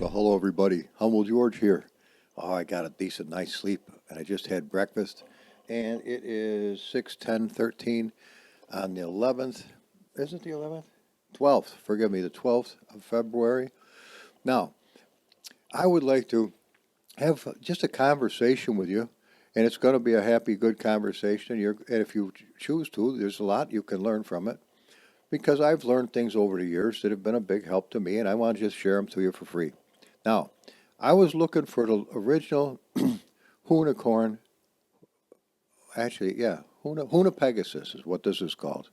Well, hello everybody. Humble George here. Oh, I got a decent night's sleep, and I just had breakfast, and it is 6:10:13 on the 11th. Is it the 11th? 12th. Forgive me, the 12th of February. Now, I would like to have just a conversation with you, and it's going to be a happy, good conversation. And if you choose to, there's a lot you can learn from it because I've learned things over the years that have been a big help to me, and I want to just share them to you for free. Now, I was looking for the original Hoonacorn. Actually, yeah, Hoonapigasus is what this is called.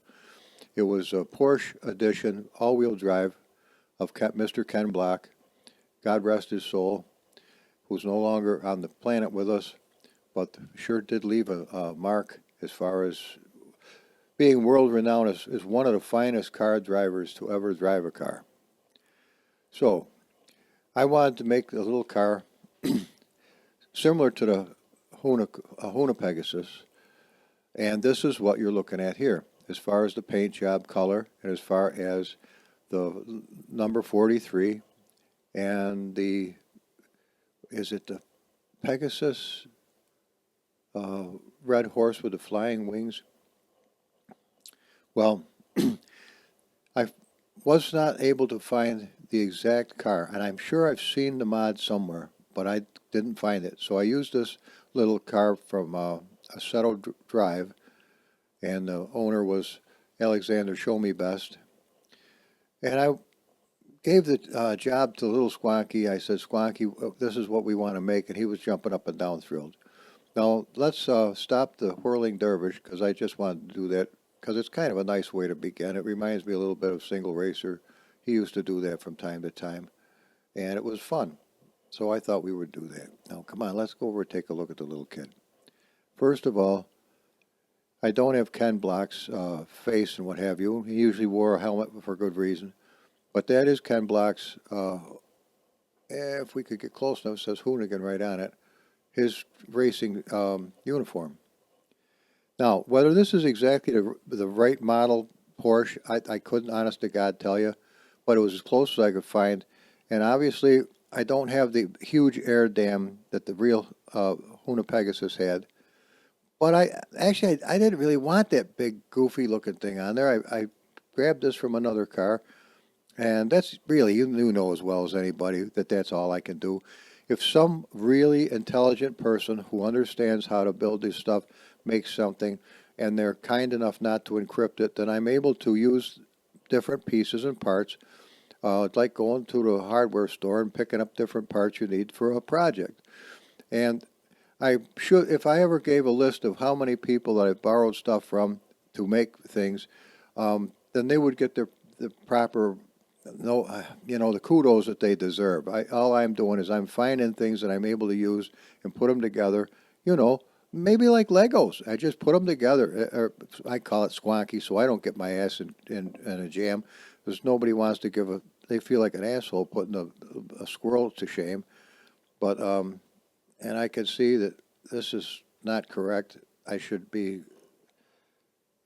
It was a Porsche edition, all-wheel drive of Mr. Ken Block. God rest his soul, who's no longer on the planet with us, but sure did leave a mark as far as being world renowned as one of the finest car drivers to ever drive a car. So I wanted to make a little car similar to the Hoonapigasus, and this is what you're looking at here, as far as the paint job color, and as far as the number 43, and is it the Pegasus red horse with the flying wings? Well, I was not able to find the exact car, and I'm sure I've seen the mod somewhere, but I didn't find it. So I used this little car from Assetto Drive, and the owner was Alexander Show Me Best. And I gave the job to little Squonky. I said, Squonky, this is what we want to make, and he was jumping up and down thrilled. Now, let's stop the whirling dervish, because I just wanted to do that, because it's kind of a nice way to begin. It reminds me a little bit of Single Racer. He used to do that from time to time, and it was fun. So I thought we would do that. Now, come on, let's go over and take a look at the little kid. First of all, I don't have Ken Block's face and what have you. He usually wore a helmet for good reason. But that is Ken Block's, if we could get close enough, it says Hoonigan right on it, his racing uniform. Now, whether this is exactly the right model Porsche, I couldn't, honest to God, tell you, but it was as close as I could find. And obviously, I don't have the huge air dam that the real Hoonapigasus had. But I didn't really want that big, goofy-looking thing on there. I grabbed this from another car, and that's really, you know as well as anybody that that's all I can do. If some really intelligent person who understands how to build this stuff makes something, and they're kind enough not to encrypt it, then I'm able to use different pieces and parts. It's like going to the hardware store and picking up different parts you need for a project. And I should, if I ever gave a list of how many people that I've borrowed stuff from to make things, then they would get the proper, the kudos that they deserve. All I'm doing is I'm finding things that I'm able to use and put them together, maybe like Legos. I just put them together. Or I call it squonky, so I don't get my ass in a jam, because nobody wants to they feel like an asshole putting a squirrel to shame. But, and I can see that this is not correct. I should be,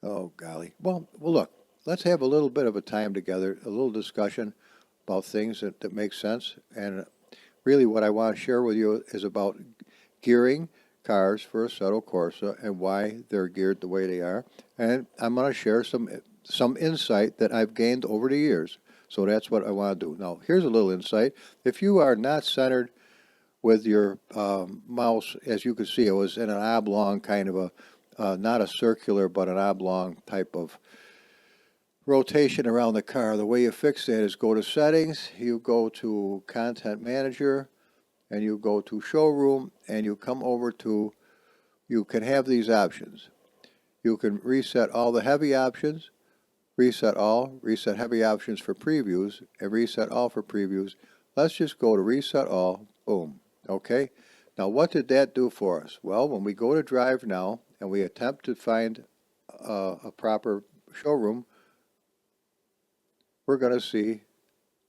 oh golly. Well, look, let's have a little bit of a time together, a little discussion about things that make sense. And really what I want to share with you is about gearing cars for Assettocorsa and why they're geared the way they are. And I'm going to share some insight that I've gained over the years. So that's what I want to do. Now, here's a little insight. If you are not centered with your mouse, as you can see, it was in an oblong kind of not a circular, but an oblong type of rotation around the car. The way you fix that is go to Settings, you go to Content Manager, and you go to Showroom, and you come over to, you can have these options. You can reset all the heavy options, reset heavy options for previews, and reset all for previews. Let's just go to Reset All, boom, okay? Now what did that do for us? Well, when we go to Drive now, and we attempt to find a proper showroom, we're going to see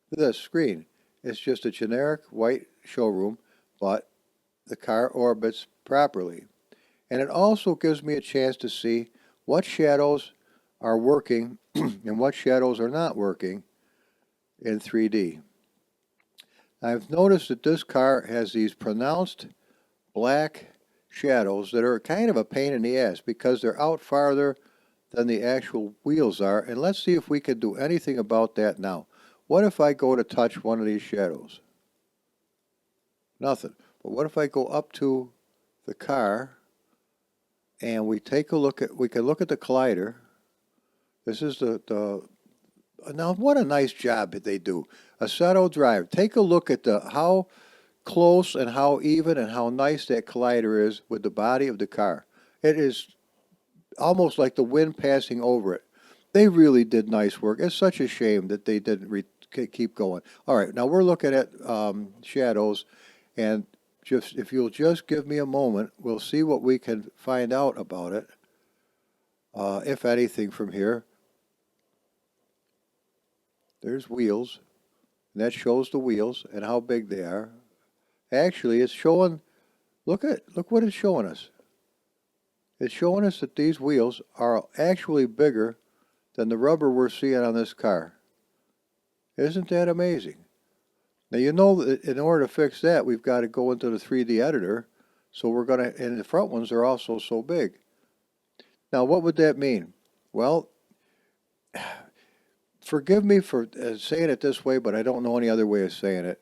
this screen. It's just a generic white showroom, but the car orbits properly. And it also gives me a chance to see what shadows are working and what shadows are not working in 3D. I've noticed that this car has these pronounced black shadows that are kind of a pain in the ass because they're out farther than the actual wheels are. And let's see if we can do anything about that now. What if I go to touch one of these shadows? Nothing. But what if I go up to the car and we take a look at, we can look at the collider. This is now what a nice job that they do. Assetto Drive. Take a look at how close and how even and how nice that collider is with the body of the car. It is almost like the wind passing over it. They really did nice work. It's such a shame that they didn't keep going. All right, now we're looking at shadows, and just if you'll just give me a moment, we'll see what we can find out about it, if anything, from here. There's wheels, and that shows the wheels and how big they are. Actually, it's showing, look what it's showing us. It's showing us that these wheels are actually bigger than the rubber we're seeing on this car. Isn't that amazing? Now you know that in order to fix that, we've got to go into the 3D editor. So we're going to, and the front ones are also so big. Now what would that mean? Well, forgive me for saying it this way, but I don't know any other way of saying it.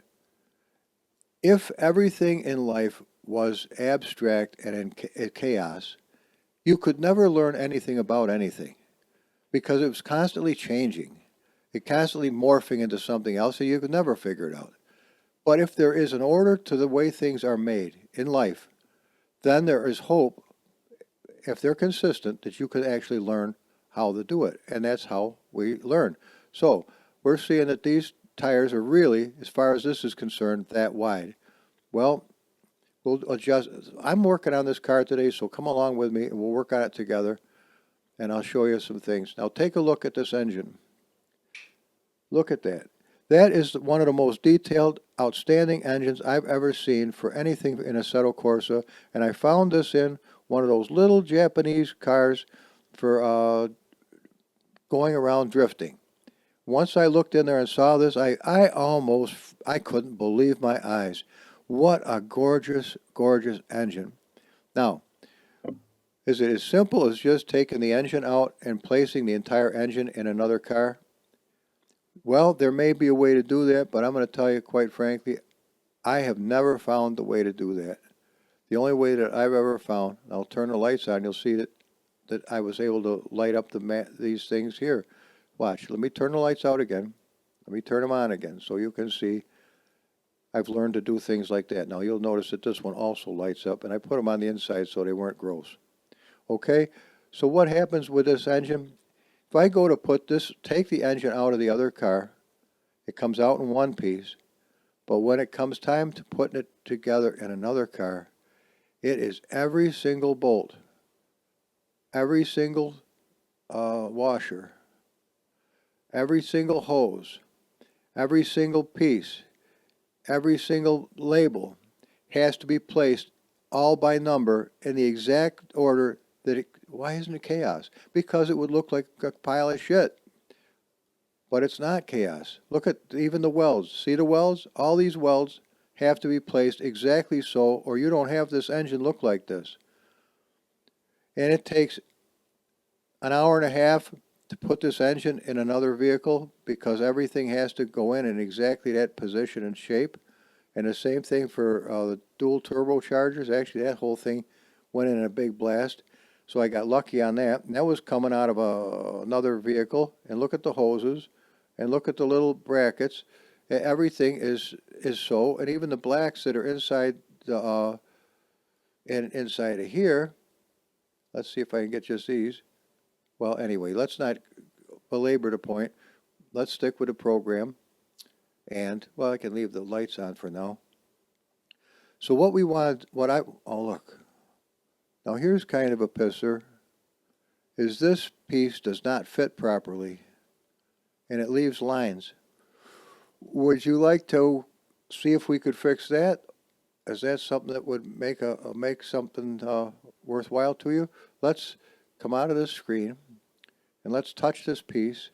If everything in life was abstract and in chaos, you could never learn anything about anything because it was constantly changing. It constantly morphing into something else, and you could never figure it out. But if there is an order to the way things are made in life, then there is hope, if they're consistent, that you could actually learn how to do it. And that's how we learn. So we're seeing that these tires are really, as far as this is concerned, that wide. Well, we'll adjust. I'm working on this car today, so come along with me and we'll work on it together. And I'll show you some things. Now take a look at this engine. Look at that. That is one of the most detailed, outstanding engines I've ever seen for anything in Assettocorsa. And I found this in one of those little Japanese cars for going around drifting. Once I looked in there and saw this, I couldn't believe my eyes. What a gorgeous, gorgeous engine. Now, is it as simple as just taking the engine out and placing the entire engine in another car? Well, there may be a way to do that, but I'm going to tell you quite frankly, I have never found the way to do that. The only way that I've ever found, and I'll turn the lights on, you'll see that I was able to light up these things here. Watch, let me turn the lights out again. Let me turn them on again so you can see I've learned to do things like that. Now you'll notice that this one also lights up, and I put them on the inside so they weren't gross. Okay, so what happens with this engine? If I go to take the engine out of the other car, it comes out in one piece, but when it comes time to putting it together in another car, it is every single bolt, every single washer, every single hose, every single piece, every single label has to be placed all by number in the exact order that it. Why isn't it chaos? Because it would look like a pile of shit. But it's not chaos. Look at even the welds. See the welds? All these welds have to be placed exactly so, or you don't have this engine look like this. And it takes an hour and a half to put this engine in another vehicle because everything has to go in exactly that position and shape. And the same thing for the dual turbochargers. Actually, that whole thing went in a big blast. So I got lucky on that. And that was coming out of another vehicle. And look at the hoses. And look at the little brackets. Everything is so. And even the blacks that are inside the inside of here. Let's see if I can get just these. Well, anyway, let's not belabor the point. Let's stick with the program. And, well, I can leave the lights on for now. So what we wanted, oh, look. Now here's kind of a pisser, is this piece does not fit properly, and it leaves lines. Would you like to see if we could fix that? Is that something that would make something worthwhile to you? Let's come out of this screen, and let's touch this piece.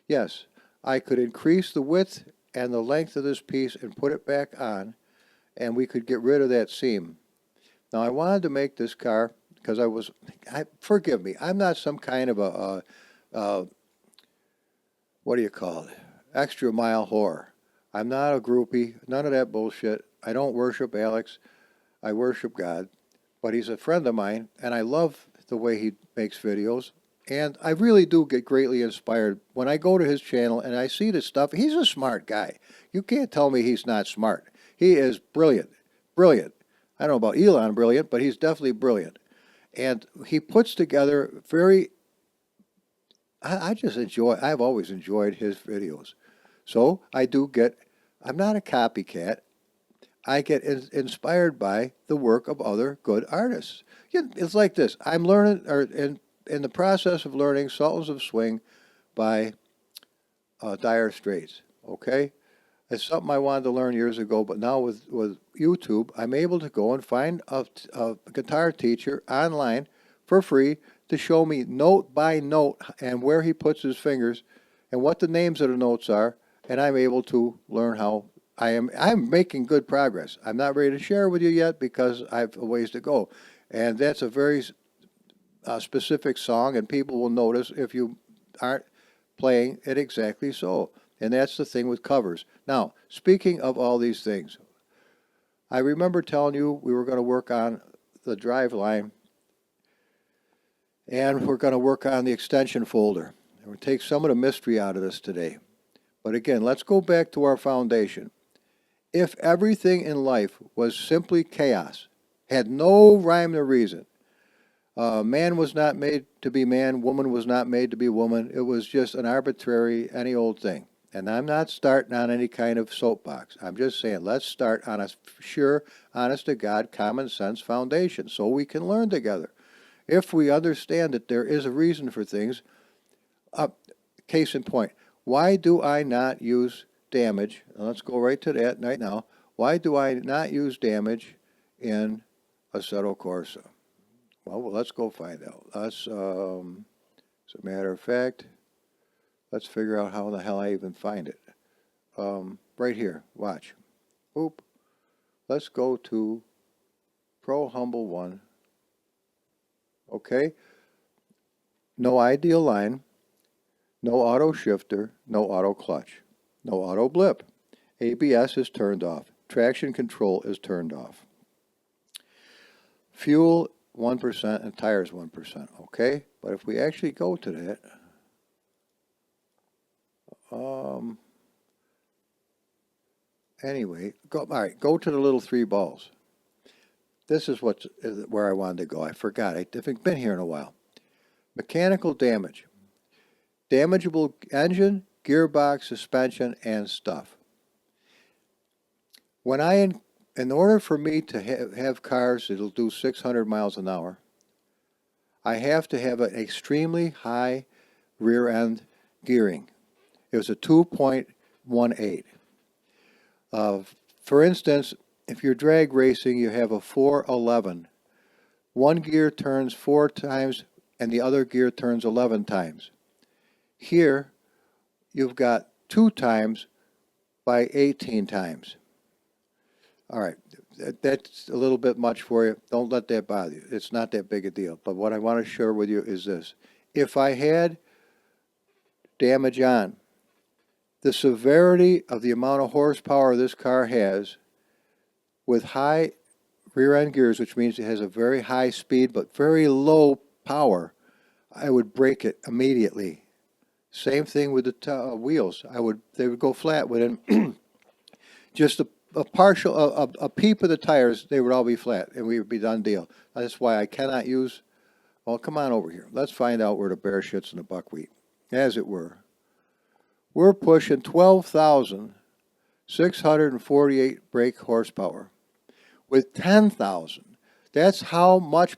Yes, I could increase the width and the length of this piece and put it back on, and we could get rid of that seam. Now I wanted to make this car because forgive me, I'm not some kind of a what do you call it, extra mile whore. I'm not a groupie, none of that bullshit. I don't worship Alex, I worship God, but he's a friend of mine, and I love the way he makes videos, and I really do get greatly inspired when I go to his channel and I see this stuff. He's a smart guy. You can't tell me he's not smart. He is brilliant, brilliant. I don't know about Elon brilliant, but he's definitely brilliant. And he puts together I've always enjoyed his videos. So I'm not a copycat. I get inspired by the work of other good artists. It's like this. I'm learning, or in the process of learning Sultans of Swing by Dire Straits, okay? It's something I wanted to learn years ago, but now with YouTube, I'm able to go and find a guitar teacher online for free to show me note by note and where he puts his fingers and what the names of the notes are, and I'm able to learn how I'm making good progress. I'm not ready to share with you yet because I have a ways to go, and that's a very specific song, and people will notice if you aren't playing it exactly so. And that's the thing with covers. Now, speaking of all these things, I remember telling you we were going to work on the drive line, and we're going to work on the extension folder. And we'll take some of the mystery out of this today. But again, let's go back to our foundation. If everything in life was simply chaos, had no rhyme or reason, man was not made to be man, woman was not made to be woman, it was just an arbitrary, any old thing. And I'm not starting on any kind of soapbox. I'm just saying, let's start on a sure, honest-to-God, common-sense foundation so we can learn together. If we understand that there is a reason for things, case in point, why do I not use damage? Let's go right to that right now. Why do I not use damage in Assettocorsa? Well, let's go find out. As a matter of fact, let's figure out how the hell I even find it. Right here, watch. Oop. Let's go to Pro Humble 1. Okay. No ideal line, no auto shifter, no auto clutch, no auto blip. ABS is turned off. Traction control is turned off. Fuel 1% and tires 1%. Okay. But if we actually go to that, anyway, go to the little three balls. This is where I wanted to go. I forgot. I haven't been here in a while. Mechanical damage. Damageable engine, gearbox, suspension, and stuff. When in order for me to have cars that'll do 600 miles an hour, I have to have an extremely high rear end gearing. It was a 2.18. For instance, if you're drag racing, you have a 411. One gear turns 4 times and the other gear turns 11 times. Here, you've got 2 times by 18 times. All right, that's a little bit much for you. Don't let that bother you. It's not that big a deal. But what I want to share with you is this. If I had damage on, the severity of the amount of horsepower this car has with high rear end gears, which means it has a very high speed but very low power, I would break it immediately. Same thing with the wheels. They would go flat within just a peep of the tires. They would all be flat, and we would be done deal. That's why I cannot use. Well, come on over here. Let's find out where the bear shits in the buckwheat, as it were. We're pushing 12,648 brake horsepower with 10,000. That's how much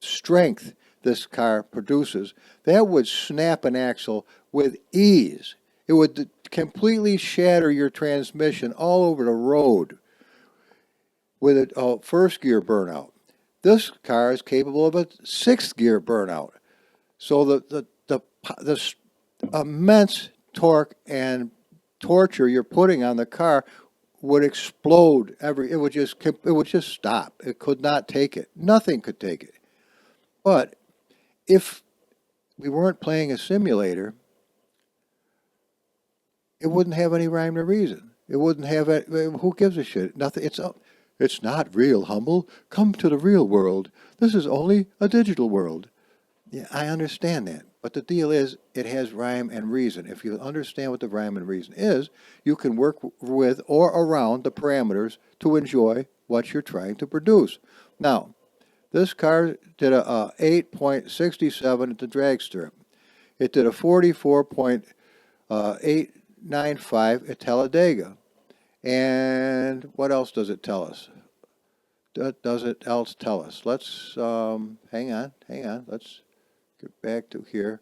strength this car produces. That would snap an axle with ease. It would completely shatter your transmission all over the road with a first gear burnout. This car is capable of a 6th gear burnout. So the immense torque and torture you're putting on the car would explode. It would just stop. It could not take it. Nothing could take it. But if we weren't playing a simulator, it wouldn't have any rhyme or reason. It wouldn't have who gives a shit? Nothing. It's not real, Humble. Come to the real world. This is only a digital world. Yeah, I understand that. But the deal is, it has rhyme and reason. If you understand what the rhyme and reason is, you can work with or around the parameters to enjoy what you're trying to produce. Now, this car did a 8.67 at the drag strip. It did a 44.895 at Talladega. And what else does it tell us? Does it else tell us? Let's, hang on. Let's get back to here.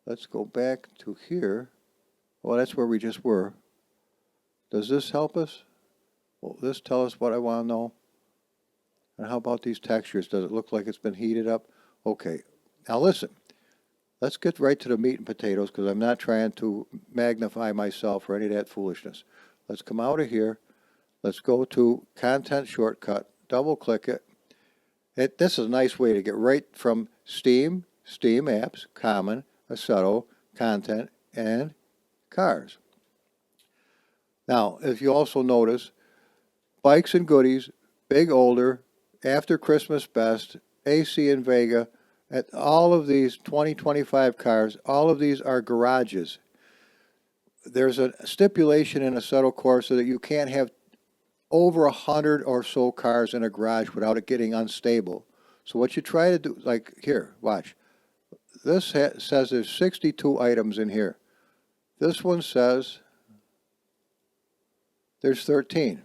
Let's go back to here. Well, that's where we just were. Does this help us? Will this tell us what I want to know? And how about these textures? Does it look like it's been heated up? Okay. Now listen. Let's get right to the meat and potatoes, because I'm not trying to magnify myself or any of that foolishness. Let's come out of here. Let's go to Content Shortcut. Double click it. This is a nice way to get right from Steam Apps, Common, Assetto, Content, and Cars. Now, if you also notice, Bikes and Goodies, Big Older, After Christmas Best, AC and Vega, at all of these 2025 cars, all of these are garages. There's a stipulation in Assettocorsa that you can't have over 100 or so cars in a garage without it getting unstable. So what you try to do, like here, watch. This says there's 62 items in here. This one says there's 13.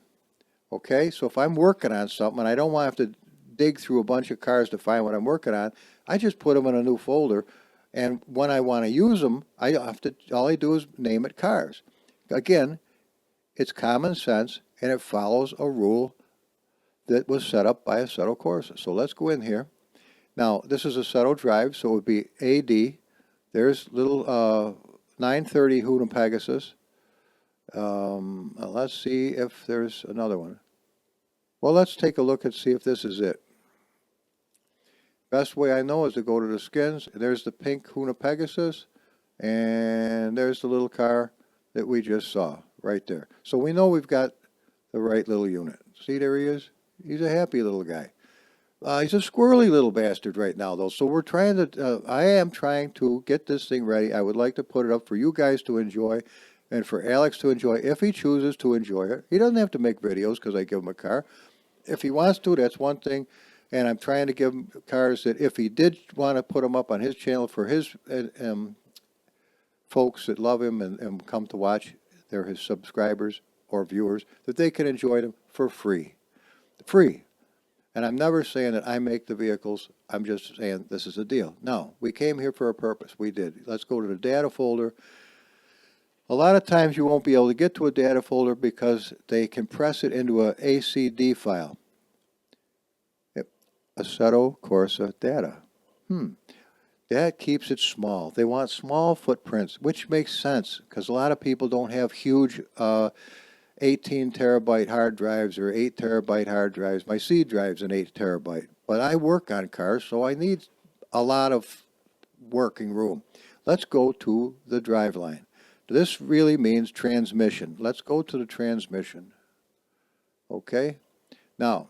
Okay, so if I'm working on something and I don't want to have to dig through a bunch of cars to find what I'm working on, I just put them in a new folder, and when I want to use them, all I do is name it cars. Again, it's common sense, and it follows a rule that was set up by Assettocorsa. So let's go in here. Now, this is Assetto Drive, so it would be AD. There's little 930 Hoonapigasus. Let's see if there's another one. Well, let's take a look and see if this is it. Best way I know is to go to the skins. There's the pink Hoonapigasus, and there's the little car that we just saw right there. So we know we've got the right little unit. See, there he is. He's a happy little guy. He's a squirrely little bastard right now, though. So we're trying to, I am trying to get this thing ready. I would like to put it up for you guys to enjoy, and for Alex to enjoy, if he chooses to enjoy it. He doesn't have to make videos because I give him a car. If he wants to, that's one thing. And I'm trying to give him cars that if he did want to put them up on his channel for his folks that love him and come to watch, they're his subscribers or viewers, that they can enjoy them for free. Free. And I'm never saying that I make the vehicles. I'm just saying this is a deal. No, we came here for a purpose. We did. Let's go to the data folder. A lot of times you won't be able to get to a data folder because they compress it into a ACD file. Assettocorsa data. That keeps it small. They want small footprints, which makes sense because a lot of people don't have huge 18 terabyte hard drives or 8 terabyte hard drives. My C drive's an 8 terabyte, but I work on cars, so I need a lot of working room. Let's go to the driveline. This really means transmission. Let's go to the transmission. Okay? Now,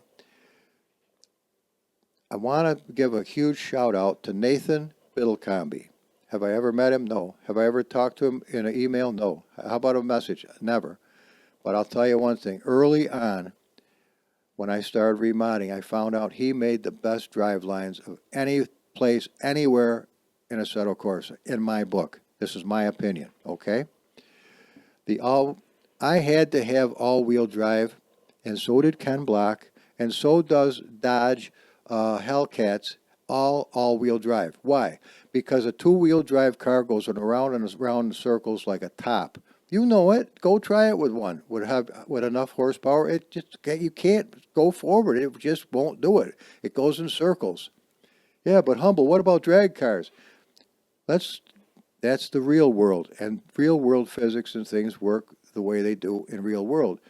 I want to give a huge shout out to Nathan Biddlecombe. Have I ever met him? No. Have I ever talked to him in an email? No. How about a message? Never. But I'll tell you one thing. Early on, when I started remodding, I found out he made the best drive lines of any place, anywhere in Assettocorsa, in my book. This is my opinion, okay? I had to have all-wheel drive, and so did Ken Block, and so does Dodge Hellcats, all-wheel drive. Why? Because a two-wheel drive car goes around and around in circles like a top. You know it. Go try it with one. With enough horsepower, you can't go forward. It just won't do it. It goes in circles. Yeah, but Humble, what about drag cars? That's the real world, and real world physics and things work the way they do in real world.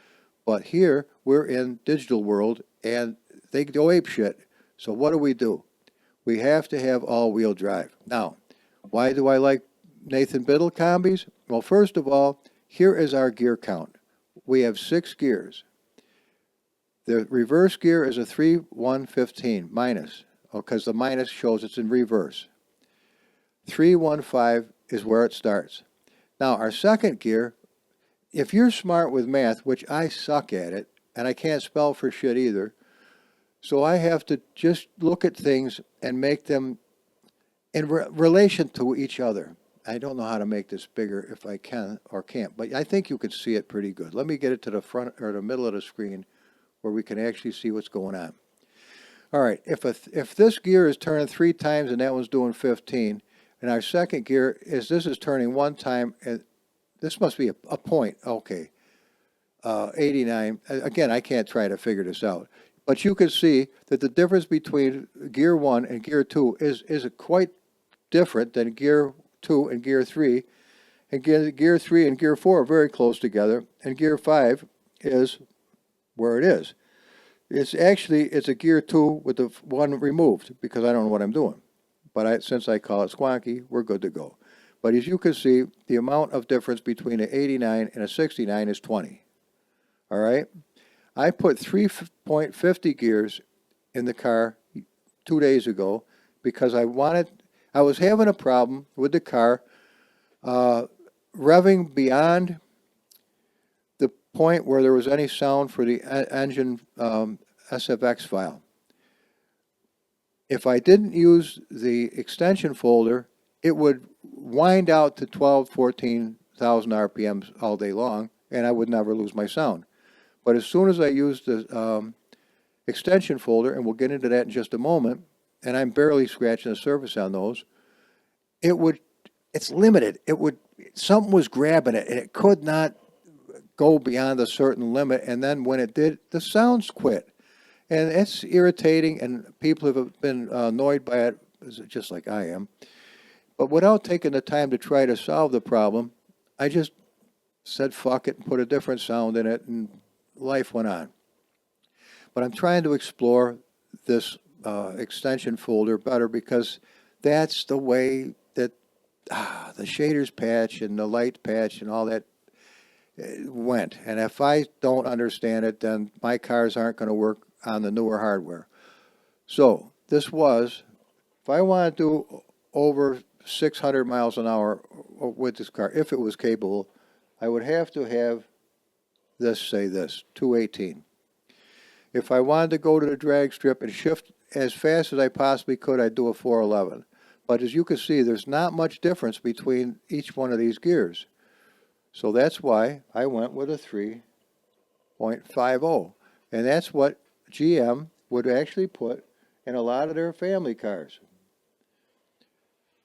But here, we're in digital world, and they go ape shit. So what do? We have to have all-wheel drive. Now, why do I like Nathan Biddle combis? Well, first of all, here is our gear count. We have 6 gears. The reverse gear is a 3-1-15 minus, because the minus shows it's in reverse. 3-1-5 is where it starts. Now, our second gear, if you're smart with math, which I suck at it, and I can't spell for shit either, so I have to just look at things and make them in relation to each other. I don't know how to make this bigger if I can or can't, but I think you could see it pretty good. Let me get it to the front or the middle of the screen where we can actually see what's going on. All right, if this gear is turning 3 times and that one's doing 15, and our second gear this is turning 1 time, and this must be a point. Okay, 89. Again, I can't try to figure this out. But you can see that the difference between gear 1 and gear 2 is quite different than gear 2 and gear 3. And gear 3 and gear 4 are very close together. And gear 5 is where it is. It's a gear 2 with the 1 removed because I don't know what I'm doing. But since I call it Squonky, we're good to go. But as you can see, the amount of difference between an 89 and a 69 is 20. All right? I put 3.50 gears in the car 2 days ago because I was having a problem with the car revving beyond the point where there was any sound for the engine SFX file. If I didn't use the extension folder, it would wind out to 14,000 RPMs all day long, and I would never lose my sound. But as soon as I used the extension folder, and we'll get into that in just a moment, and I'm barely scratching the surface on those, it's limited. Something was grabbing it, and it could not go beyond a certain limit, and then when it did, the sounds quit. And it's irritating, and people have been annoyed by it, just like I am. But without taking the time to try to solve the problem, I just said fuck it and put a different sound in it, and life went on. But I'm trying to explore this extension folder better because that's the way that the shaders patch and the light patch and all that went. And if I don't understand it, then my cars aren't going to work on the newer hardware. So this was, if I want to do over 600 miles an hour with this car, if it was capable, I would have to have this 218. If I wanted to go to the drag strip and shift as fast as I possibly could, I'd do a 411. But as you can see, there's not much difference between each one of these gears. So that's why I went with a 3.50. And that's what GM would actually put in a lot of their family cars.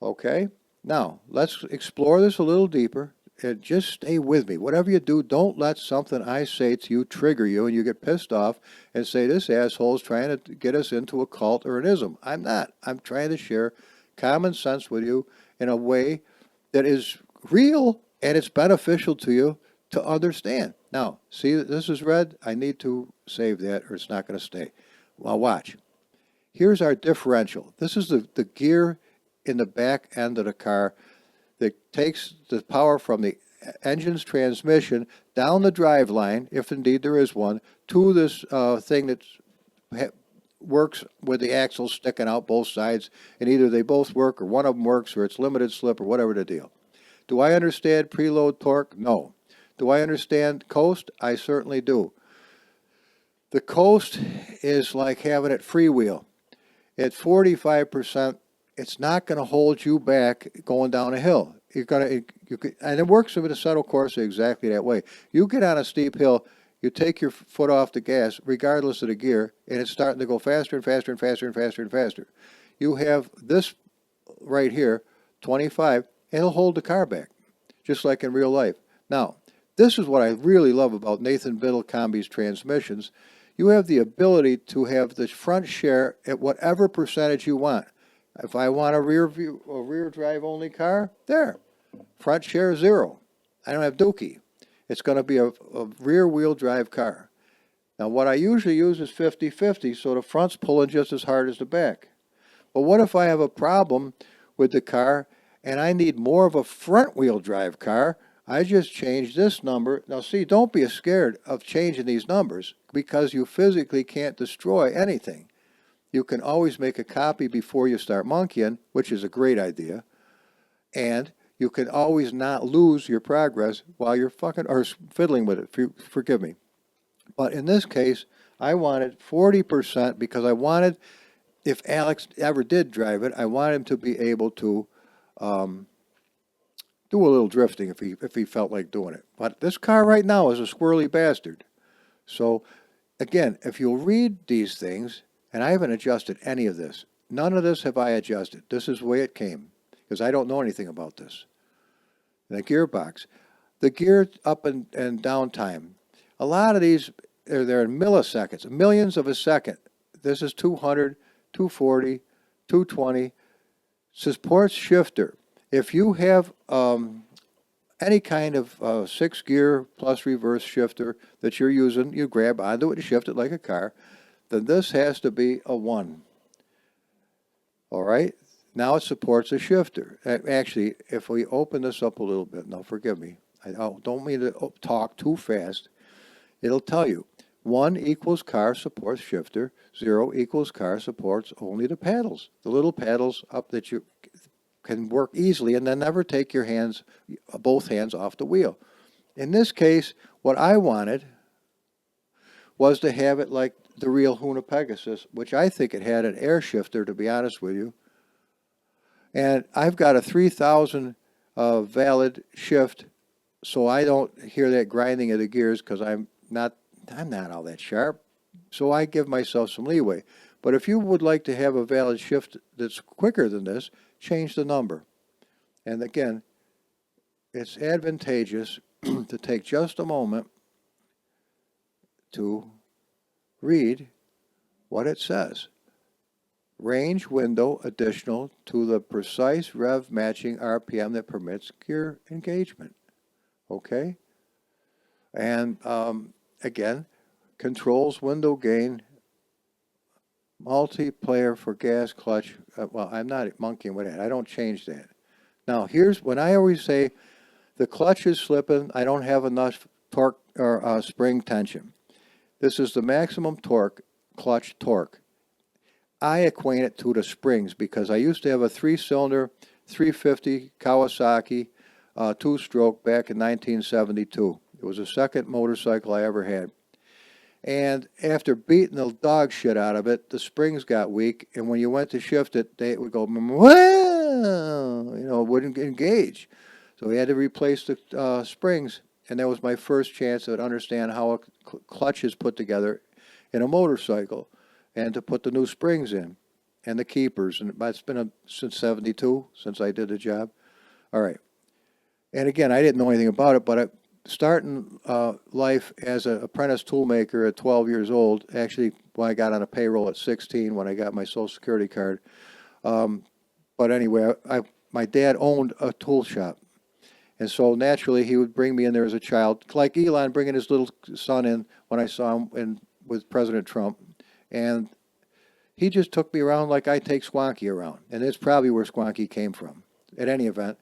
Okay, now let's explore this a little deeper and just stay with me. Whatever you do, don't let something I say to you trigger you and you get pissed off and say this asshole's trying to get us into a cult or an ism. I'm not. I'm trying to share common sense with you in a way that is real and it's beneficial to you to understand. Now, see, this is red. I need to save that or it's not going to stay. Well, watch. Here's our differential. This is the gear in the back end of the car that takes the power from the engine's transmission down the drive line, if indeed there is one, to this thing that works with the axles sticking out both sides, and either they both work or one of them works or it's limited slip or whatever the deal. Do I understand preload torque? No. Do I understand coast? I certainly do. The coast is like having it freewheel. At 45%, it's not going to hold you back going down a hill. And it works with the Assettocorsa exactly that way. You get on a steep hill, you take your foot off the gas, regardless of the gear, and it's starting to go faster and faster and faster and faster and faster. You have this right here, 25, and it'll hold the car back, just like in real life. Now, this is what I really love about Nathan Biddle Combi's transmissions. You have the ability to have the front share at whatever percentage you want. If I want a rear drive only car, there. Front share 0. I don't have dookie. It's going to be a rear-wheel drive car. Now, what I usually use is 50-50, so the front's pulling just as hard as the back. But what if I have a problem with the car and I need more of a front-wheel drive car? I just changed this number. Now, see, don't be scared of changing these numbers because you physically can't destroy anything. You can always make a copy before you start monkeying, which is a great idea. And you can always not lose your progress while you're fiddling with it. Forgive me. But in this case, I wanted 40% because I wanted, if Alex ever did drive it, I wanted him to be able to do a little drifting if he felt like doing it. But this car right now is a squirrely bastard. So again, if you'll read these things, and I haven't adjusted any of this. None of this have I adjusted. This is the way it came because I don't know anything about this. The gearbox. The gear up and down time. A lot of these, they're in milliseconds, millions of a second. This is 200, 240, 220. Supports shifter. If you have any kind of 6-gear plus reverse shifter that you're using, you grab onto it and shift it like a car, then this has to be a 1. All right? Now it supports a shifter. Actually, if we open this up a little bit, now forgive me, I don't mean to talk too fast. It'll tell you 1 equals car supports shifter, 0 equals car supports only the paddles, the little paddles up that you can work easily and then never take your hands, both hands off the wheel. In this case, what I wanted was to have it like the real Hoonapigasus, which I think it had an air shifter, to be honest with you. And I've got a 3000 valid shift, so I don't hear that grinding of the gears because I'm not all that sharp. So I give myself some leeway. But if you would like to have a valid shift that's quicker than this, change the number. And again, it's advantageous to take just a moment to read what it says. Range window additional to the precise rev matching RPM that permits gear engagement. Okay? And again, controls window gain, multiplayer for gas clutch. Well, I'm not monkeying with that. I don't change that. Now, here's when I always say the clutch is slipping, I don't have enough torque or spring tension. This is the maximum torque, clutch torque. I acquaint it to the springs because I used to have a 3-cylinder 350 Kawasaki 2-stroke back in 1972. It was the second motorcycle I ever had. And after beating the dog shit out of it, the springs got weak, and when you went to shift it, it would go, well, it wouldn't engage. So we had to replace the springs, and that was my first chance to understand how a clutch is put together in a motorcycle, and to put the new springs in, and the keepers. And it's been since 72, since I did the job. All right. And again, I didn't know anything about it, but starting life as an apprentice toolmaker at 12 years old, actually when I got on a payroll at 16 when I got my Social Security card. But anyway, my dad owned a tool shop. And so naturally he would bring me in there as a child, like Elon bringing his little son in when I saw him with President Trump. And he just took me around like I take Squonky around. And that's probably where Squonky came from. At any event,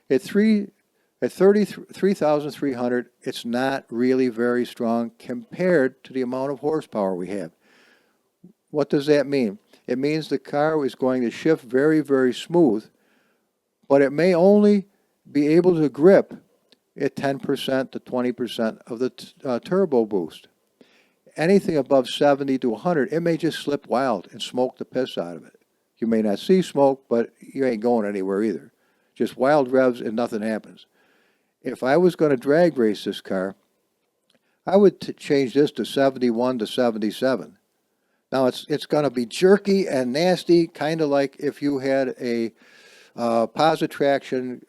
at 33,300, it's not really very strong compared to the amount of horsepower we have. What does that mean? It means the car is going to shift very, very smooth, but it may only be able to grip at 10% to 20% of the turbo boost. Anything above 70 to 100, it may just slip wild and smoke the piss out of it. You may not see smoke, but you ain't going anywhere either. Just wild revs and nothing happens. If I was going to drag race this car, I would change this to 71 to 77. Now it's going to be jerky and nasty, kind of like if you had a positive traction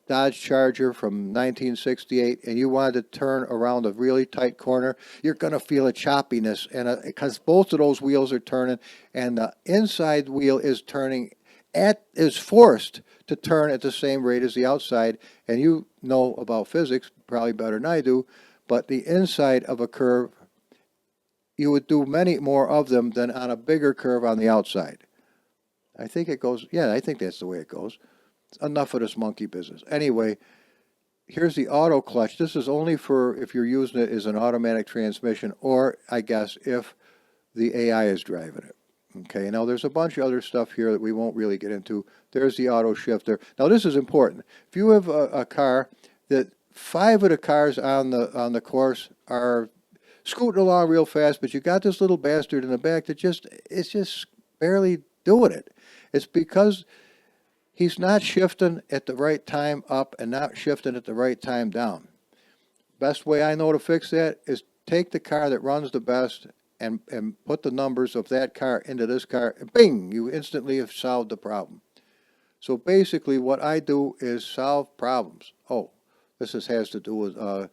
Dodge Charger from 1968 and you wanted to turn around a really tight corner, you're going to feel a choppiness, and because both of those wheels are turning, and the inside wheel is turning is forced to turn at the same rate as the outside. And you know about physics, probably better than I do, but the inside of a curve, you would do many more of them than on a bigger curve on the outside. I think it goes, yeah, I think that's the way it goes. Enough of this monkey business. Anyway, here's the auto clutch. This is only for if you're using it as an automatic transmission, or I guess if the AI is driving it. Okay, now there's a bunch of other stuff here that we won't really get into. There's the auto shifter. Now this is important. If you have a car that 5 of the cars on the course are scooting along real fast, but you got this little bastard in the back that it's just barely doing it. It's because he's not shifting at the right time up and not shifting at the right time down. Best way I know to fix that is take the car that runs the best and put the numbers of that car into this car, and bing, you instantly have solved the problem. So basically what I do is solve problems. Oh, this has to do with the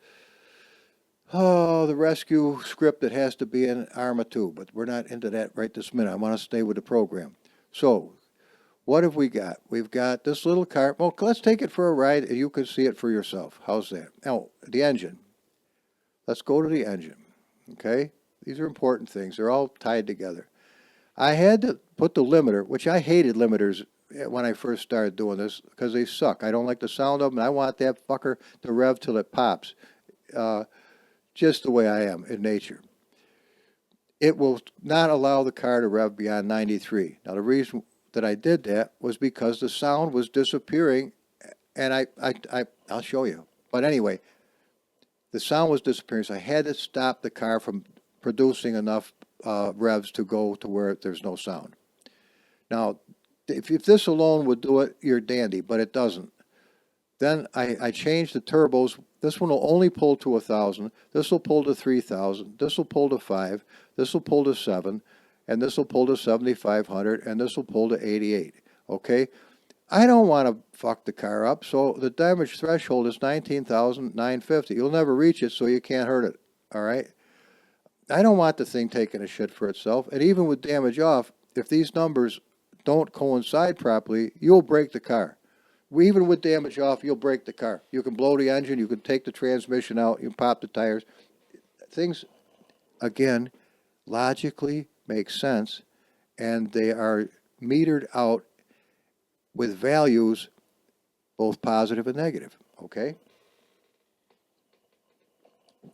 rescue script that has to be in ARMA 2, but we're not into that right this minute. I want to stay with the program. So what have we got? We've got this little car. Well, let's take it for a ride and you can see it for yourself. How's that? Now, the engine. Let's go to the engine. Okay? These are important things. They're all tied together. I had to put the limiter, which I hated limiters when I first started doing this because they suck. I don't like the sound of them, and I want that fucker to rev till it pops. Just the way I am in nature. It will not allow the car to rev beyond 93. Now, the reason that I did that was because the sound was disappearing, and I'll show you. But anyway, the sound was disappearing, so I had to stop the car from producing enough revs to go to where there's no sound. Now, if this alone would do it, you're dandy, but it doesn't. Then I changed the turbos. This one will only pull to 1,000. This will pull to 3,000. This will pull to 5. This will pull to 7. And this will pull to 7,500. And this will pull to 88. Okay? I don't want to fuck the car up, so the damage threshold is 19,950. You'll never reach it, so you can't hurt it. All right? I don't want the thing taking a shit for itself. And even with damage off, if these numbers don't coincide properly, you'll break the car. Even with damage off, you'll break the car. You can blow the engine, you can take the transmission out, you can pop the tires. Things, again, logically make sense, and they are metered out with values both positive and negative, okay?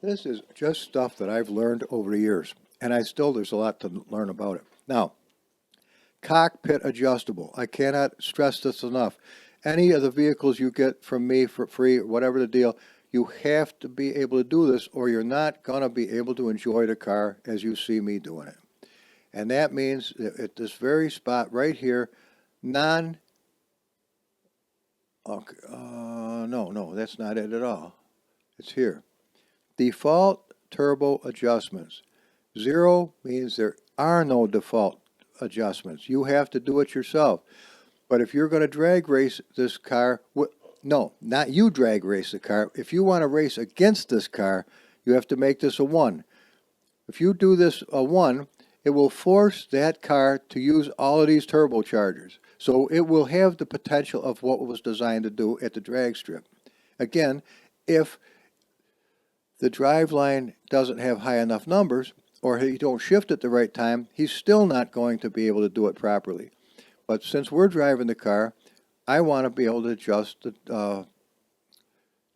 This is just stuff that I've learned over the years, and there's a lot to learn about it. Now, cockpit adjustable. I cannot stress this enough. Any of the vehicles you get from me for free, whatever the deal, you have to be able to do this, or you're not going to be able to enjoy the car as you see me doing it. And that means that at this very spot right here, no, that's not it at all. It's here. Default turbo adjustments. 0 means there are no default adjustments. You have to do it yourself. But if you're going to drag race this car, no, not you drag race the car. If you want to race against this car, you have to make this a 1. If you do this a 1, it will force that car to use all of these turbochargers. So it will have the potential of what it was designed to do at the drag strip. Again, if the driveline doesn't have high enough numbers, or you don't shift at the right time, he's still not going to be able to do it properly. But since we're driving the car, I want to be able to adjust the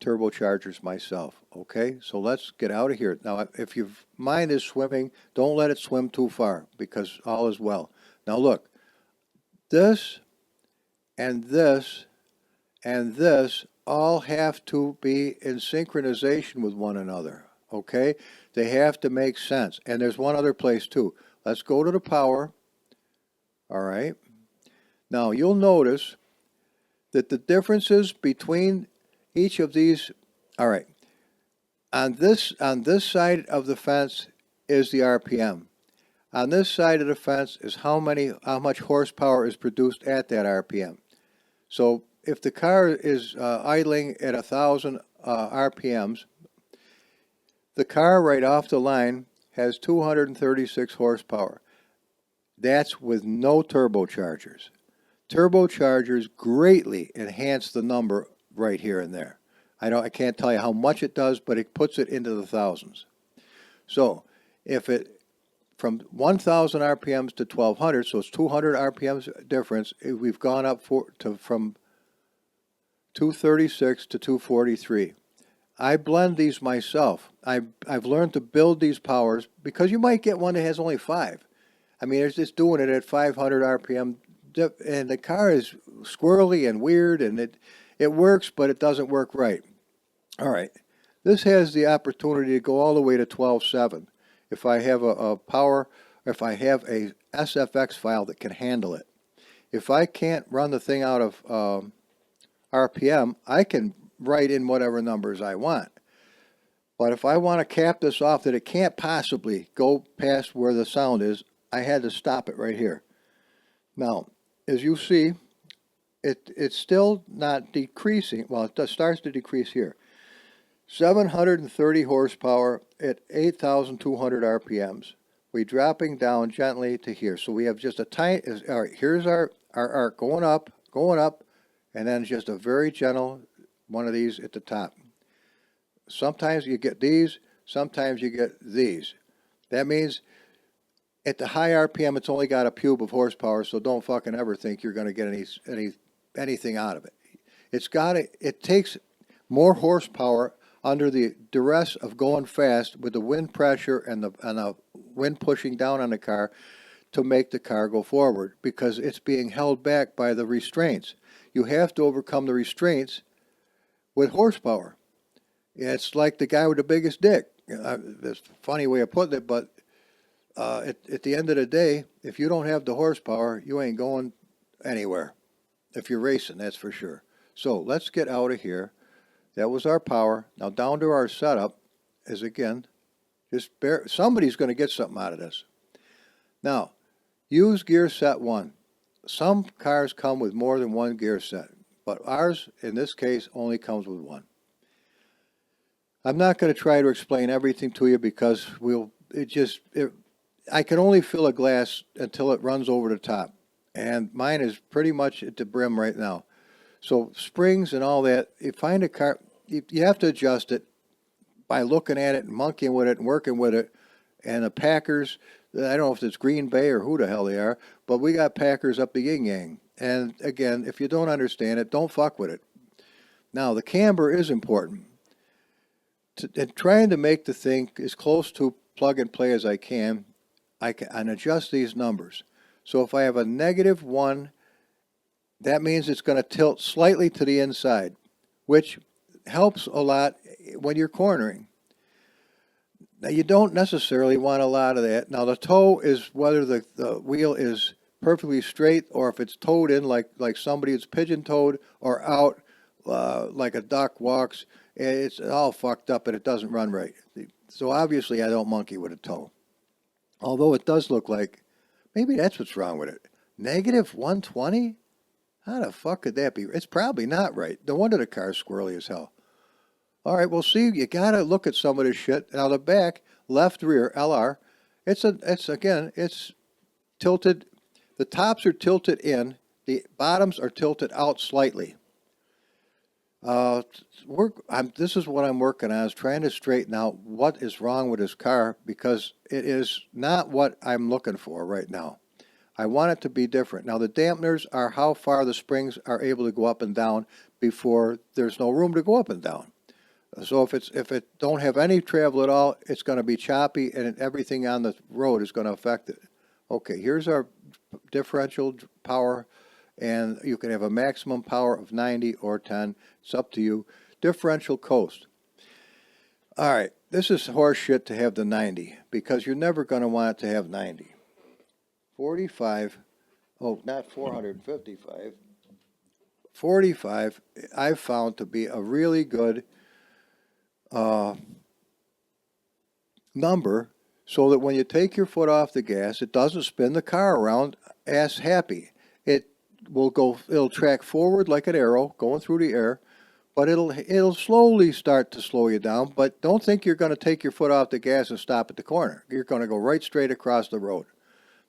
turbochargers myself. Okay, so let's get out of here. Now, if your mind is swimming, don't let it swim too far, because all is well. Now look, this and this and this all have to be in synchronization with one another. Okay, they have to make sense. And there's one other place too. Let's go to the power. All right. Now you'll notice that the differences between each of these, all right, on this side of the fence is the RPM. On this side of the fence is how much horsepower is produced at that RPM. So if the car is idling at 1,000 RPMs, the car right off the line has 236 horsepower. That's with no turbochargers. Turbochargers greatly enhance the number right here and there. I can't tell you how much it does, but it puts it into the thousands. So if it from 1,000 RPMs to 1,200, so it's 200 RPMs difference. We've gone up from 236 to 243. I blend these myself. I've learned to build these powers because you might get one that has only 5. I mean, it's just doing it at 500 RPM, and the car is squirrely and weird, and it works, but it doesn't work right. All right, this has the opportunity to go all the way to 12.7. If I have a power, if I have a SFX file that can handle it. If I can't run the thing out of RPM, I can write in whatever numbers I want. But if I want to cap this off that it can't possibly go past where the sound is, I had to stop it right here. Now, as you see, it's still not decreasing. Well, it starts to decrease here. 730 horsepower at 8,200 RPMs. We're dropping down gently to here. So we have just a tiny, all right, here's our arc going up, and then just a very gentle one of these at the top. Sometimes you get these, sometimes you get these. That means at the high RPM, it's only got a cube of horsepower, so don't fucking ever think you're going to get anything out of it. It takes more horsepower under the duress of going fast with the wind pressure and the wind pushing down on the car to make the car go forward, because it's being held back by the restraints. You have to overcome the restraints with horsepower. It's like the guy with the biggest dick. That's a funny way of putting it, but at the end of the day, if you don't have the horsepower, you ain't going anywhere. If you're racing, that's for sure. So let's get out of here. That was our power. Now down to our setup is, again, somebody's going to get something out of this. Now, use gear set 1. Some cars come with more than one gear set, but ours, in this case, only comes with one. I'm not going to try to explain everything to you because I can only fill a glass until it runs over the top. And mine is pretty much at the brim right now. So springs and all that, you find a car, you have to adjust it by looking at it and monkeying with it and working with it. And the Packers, I don't know if it's Green Bay or who the hell they are, but we got Packers up the yin-yang. And again, if you don't understand it, don't fuck with it. Now, the camber is important. And trying to make the thing as close to plug and play as I can adjust these numbers. So if I have a -1, that means it's going to tilt slightly to the inside, which helps a lot when you're cornering. Now, you don't necessarily want a lot of that. Now, the toe is whether the wheel is perfectly straight or if it's toed in like somebody is pigeon-toed, or out like a duck walks. It's all fucked up and it doesn't run right. So obviously I don't monkey with a toe. Although it does look like maybe that's what's wrong with it. -120? How the fuck could that be? It's probably not right. No wonder the car's squirrely as hell. All right, well, see, you got to look at some of this shit. Now, the back, left rear, LR, it's tilted. The tops are tilted in. The bottoms are tilted out slightly. This is what I'm working on, is trying to straighten out what is wrong with this car, because it is not what I'm looking for right now. I want it to be different. Now, the dampeners are how far the springs are able to go up and down before there's no room to go up and down. So if it don't have any travel at all, it's going to be choppy, and everything on the road is going to affect it. Okay, here's our differential power, and you can have a maximum power of 90 or 10. It's up to you. Differential coast. All right, this is horse shit to have the 90, because you're never going to want it to have 90. 45, oh, not 455. 45, I've found to be a really good number, so that when you take your foot off the gas, it doesn't spin the car around ass happy. It'll track forward like an arrow going through the air, but it'll slowly start to slow you down. But don't think you're going to take your foot off the gas and stop at the corner. You're going to go right straight across the road.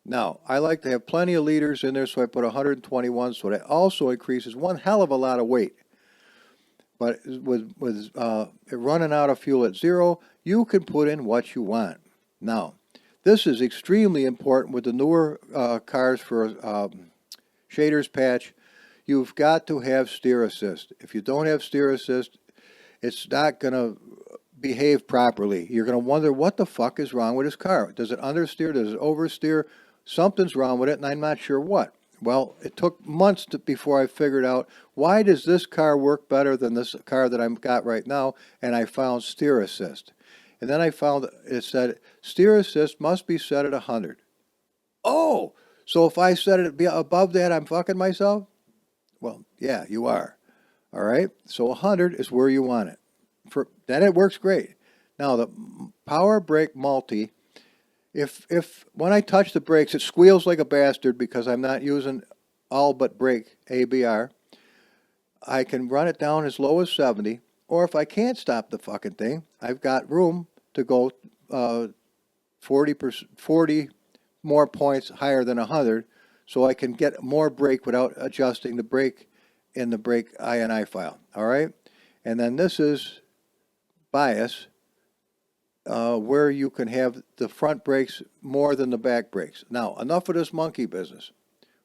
Now, I like to have plenty of liters in there, so I put 121, so that also increases one hell of a lot of weight. But with it running out of fuel at 0, you can put in what you want. Now, this is extremely important with the newer cars for shaders patch. You've got to have steer assist. If you don't have steer assist, it's not going to behave properly. You're going to wonder what the fuck is wrong with this car. Does it understeer? Does it oversteer? Something's wrong with it, and I'm not sure what. Well, it took months before I figured out why does this car work better than this car that I've got right now, and I found steer assist. And then I found it said steer assist must be set at 100. Oh, so if I set it above that, I'm fucking myself? Well, yeah, you are. All right, so 100 is where you want it. Then it works great. Now the power brake multi, if when I touch the brakes it squeals like a bastard because I'm not using all but brake ABR, I can run it down as low as 70, or if I can't stop the fucking thing, I've got room to go 40 more points higher than 100, so I can get more brake without adjusting the brake in the brake INI file. All right, and then this is bias, where you can have the front brakes more than the back brakes. Now, enough of this monkey business.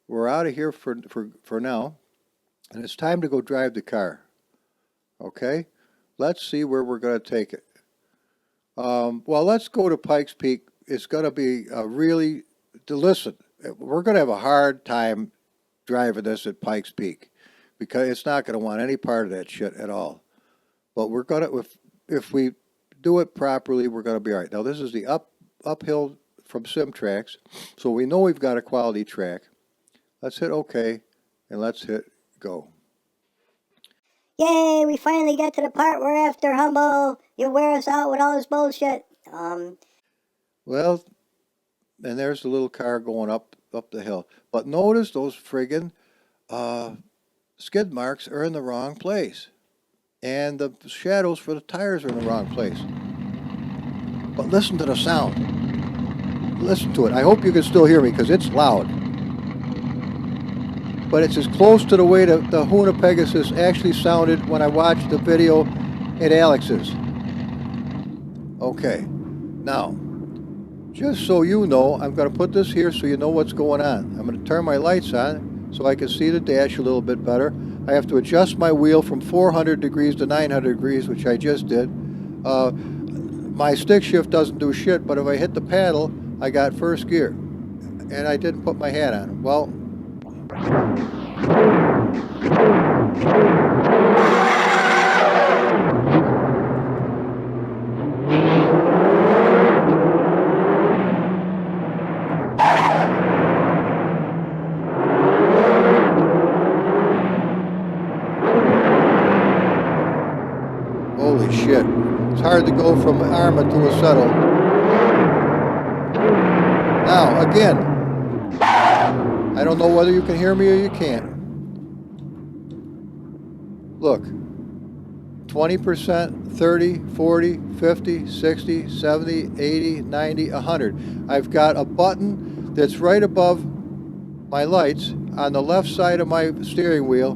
We're out of here for now, and it's time to go drive the car. Okay, let's see where we're going to take it. Well, let's go to Pikes Peak. It's going to be listen, we're going to have a hard time driving this at Pikes Peak because it's not going to want any part of that shit at all. But we're going to, if we do it properly, we're going to be all right. Now, this is the uphill from SimTrax, so we know we've got a quality track. Let's hit OK, and let's hit go. Yay, we finally get to the part we're after, Humble. You wear us out with all this bullshit. Well, and there's the little car going up the hill. But notice those friggin' skid marks are in the wrong place. And the shadows for the tires are in the wrong place. But listen to the sound. Listen to it. I hope you can still hear me because it's loud. But it's as close to the way the Hoonapigasus actually sounded when I watched the video at Alex's. Okay, now, just so you know, I'm going to put this here so you know what's going on. I'm going to turn my lights on so I can see the dash a little bit better. I have to adjust my wheel from 400 degrees to 900 degrees, which I just did. My stick shift doesn't do shit, but if I hit the paddle, I got first gear. And I didn't put my hat on. Well, holy shit. It's hard to go from Arma to Assetto. Now, again, I don't know whether you can hear me or you can't. Look, 20%, 30, 40, 50, 60, 70, 80, 90, 100. I've got a button that's right above my lights on the left side of my steering wheel,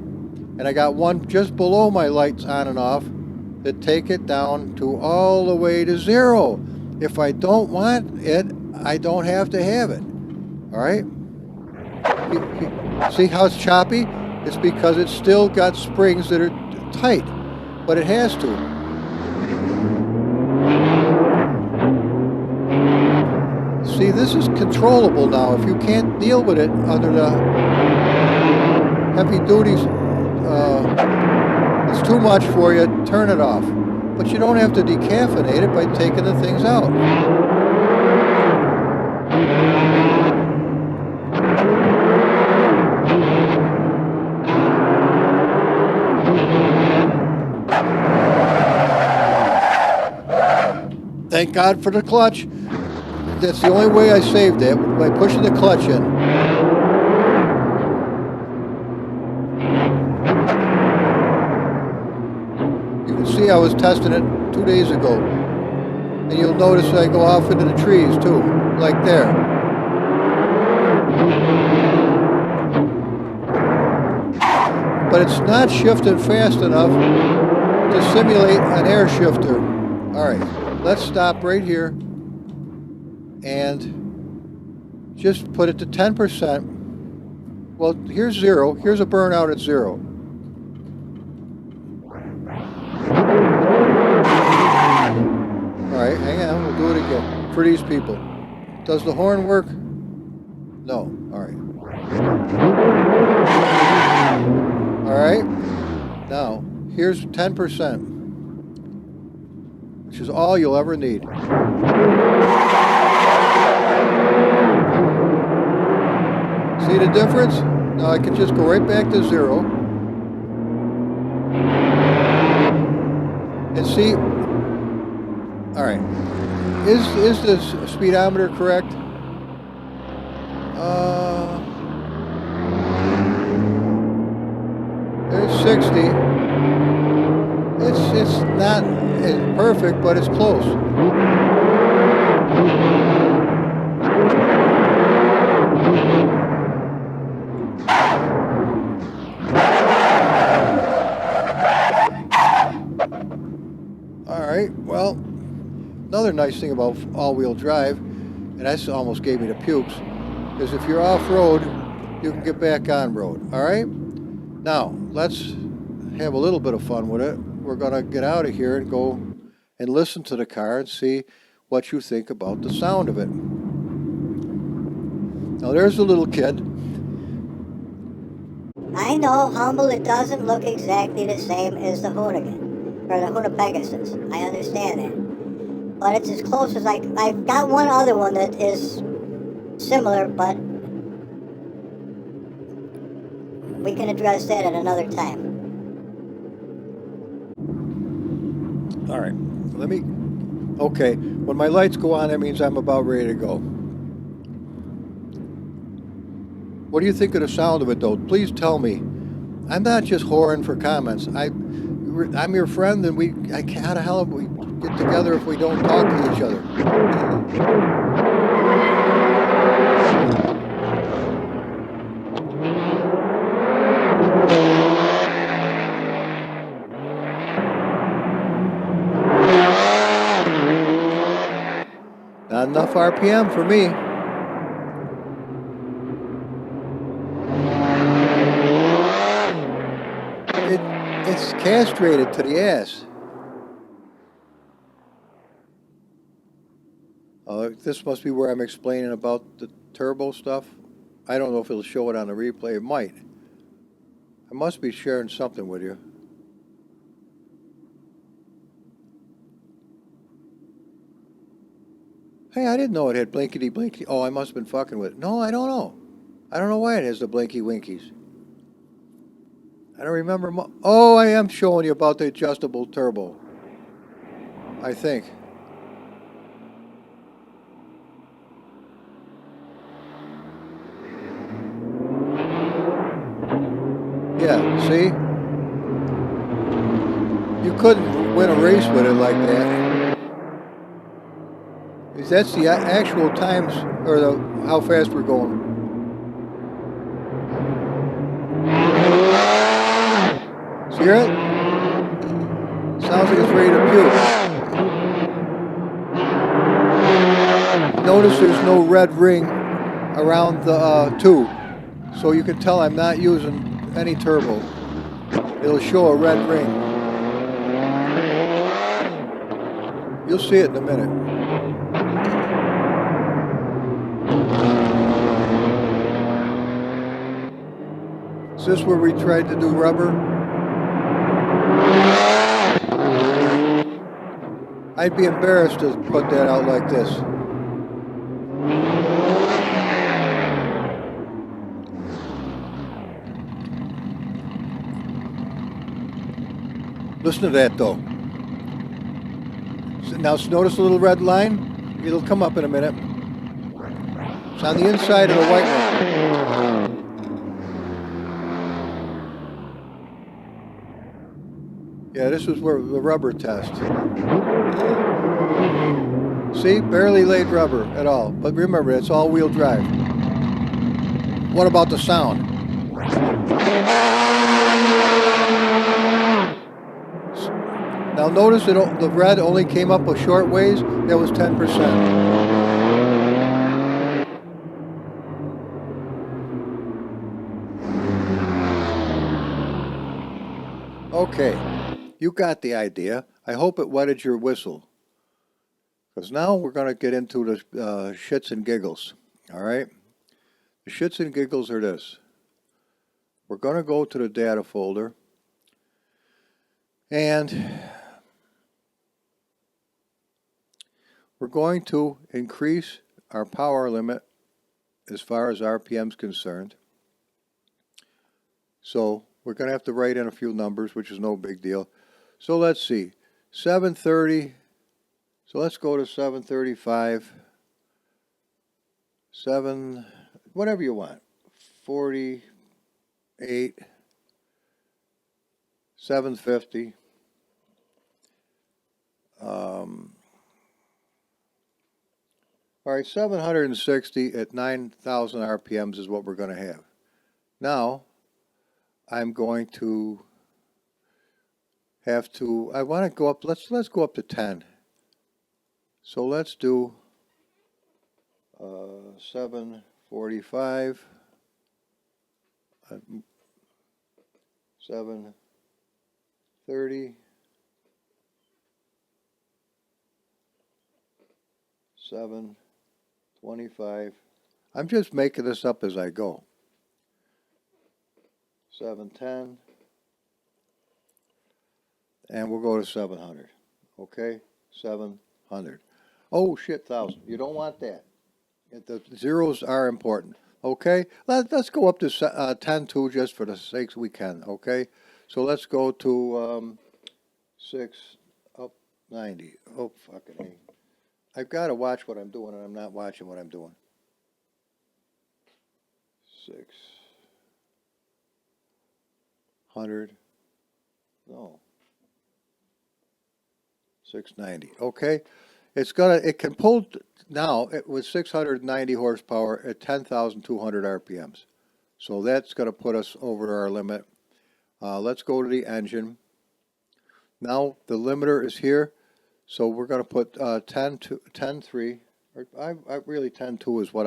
and I got one just below my lights on and off that take it down to all the way to 0. If I don't want it, I don't have to have it. All right? See how it's choppy? It's because it's still got springs that are tight, but it has to. See, this is controllable now. If you can't deal with it under the heavy duties, it's too much for you, turn it off. But you don't have to decaffeinate it by taking the things out. Thank God for the clutch. That's the only way I saved it, by pushing the clutch in. You can see I was testing it 2 days ago. And you'll notice I go off into the trees too, like there. But it's not shifting fast enough to simulate an air shifter. Alright, let's stop right here and just put it to 10%. Well, here's 0. Here's a burnout at 0. Alright, hang on, we'll do it again for these people. Does the horn work? No. Alright. Alright. Now, here's 10%, which is all you'll ever need. See the difference? Now I can just go right back to 0. And see, alright, is the speedometer correct? There's 60. It's not perfect, but it's close. Alright, well, another nice thing about all-wheel drive, and that's almost gave me the pukes, is if you're off-road, you can get back on road. Alright? Now, let's have a little bit of fun with it. We're going to get out of here and go and listen to the car and see what you think about the sound of it. Now, there's the little kid. I know, Humble, it doesn't look exactly the same as the Hoonigan, or the Hoonapigasus. I understand that. But it's as close as I've got one other one that is similar, but we can address that at another time. Alright, okay, when my lights go on, that means I'm about ready to go. What do you think of the sound of it, though? Please tell me. I'm not just whoring for comments. I'm your friend, and how the hell we get together if we don't talk to each other? Not enough RPM for me. It's castrated to the ass. This must be where I'm explaining about the turbo stuff. I don't know if it'll show it on the replay. It might. I must be sharing something with you. Hey, I didn't know it had blinkety blinky. Oh, I must have been fucking with it. No, I don't know. I don't know why it has the blinky winkies. I don't remember. Oh, I am showing you about the adjustable turbo. I think. Yeah, see? You couldn't win a race with it like that. That's the actual times, or how fast we're going. See it? Sounds like it's ready to puke. Notice there's no red ring around the 2, so you can tell I'm not using any turbo. It'll show a red ring. You'll see it in a minute. Is this where we tried to do rubber? I'd be embarrassed to put that out like this. Listen to that, though. Now, notice the little red line? It'll come up in a minute. It's on the inside of the white one. Yeah, this is where the rubber test. See, barely laid rubber at all. But remember, it's all-wheel drive. What about the sound? Now notice the red only came up a short ways. That was 10%. Okay, you got the idea. I hope it wetted your whistle. Because now we're going to get into the shits and giggles. All right? The shits and giggles are this. We're going to go to the data folder. And we're going to increase our power limit as far as RPM is concerned. So we're going to have to write in a few numbers, which is no big deal. So let's see. 730. So let's go to 735. whatever you want. 48. 750. All right, 760 at 9,000 RPMs is what we're going to have. Now, I'm going to have to, I want to go up, let's go up to 10. So let's do 745, 730, 725. I'm just making this up as I go. 710. And we'll go to 700. Okay? 700. Oh, shit, 1,000. You don't want that. The zeros are important. Okay? Let's go up to 10 too, just for the sakes we can. Okay? So let's go to 6 up 90. Oh, fucking A. I've got to watch what I'm doing, and I'm not watching what I'm doing. 600. No. 690. Okay. It can pull now with 690 horsepower at 10,200 RPMs. So that's going to put us over our limit. Let's go to the engine. Now the limiter is here. So we're going to put 10.3. I really 10.2 is what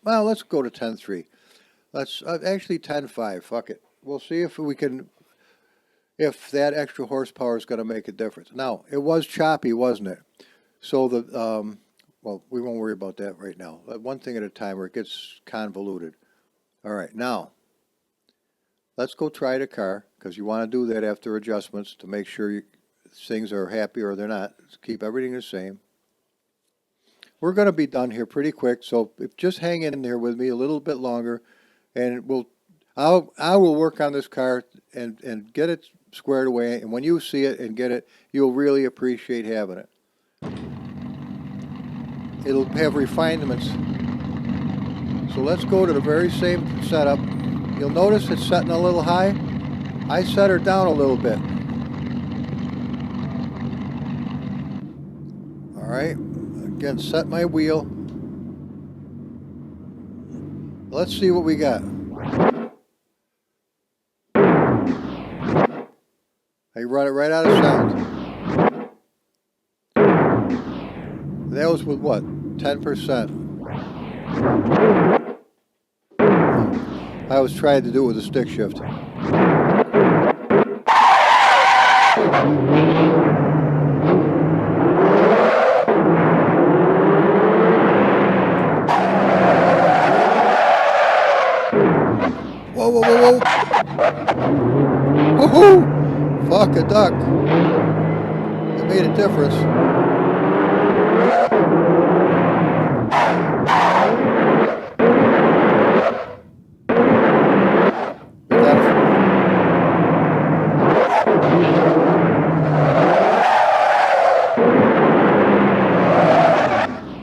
well, let's go to 10.3. Let's actually 10.5. Fuck it. We'll see if we can, if that extra horsepower is going to make a difference. Now, it was choppy, wasn't it? So well, we won't worry about that right now. One thing at a time, or it gets convoluted. All right, now, let's go try the car, because you want to do that after adjustments to make sure things are happy or they're not. Keep everything the same. We're going to be done here pretty quick, so just hang in there with me a little bit longer, and I will work on this car and get it squared away, and when you see it and get it, you'll really appreciate having it. It'll have refinements. So let's go to the very same setup. You'll notice it's setting a little high. I set her down a little bit. All right, again, set my wheel. Let's see what we got. I run it right out of sound. That was with what? 10%. I was trying to do it with a stick shift. Whoa, whoa, whoa, whoa. Woohoo! Fuck a duck. It made a difference.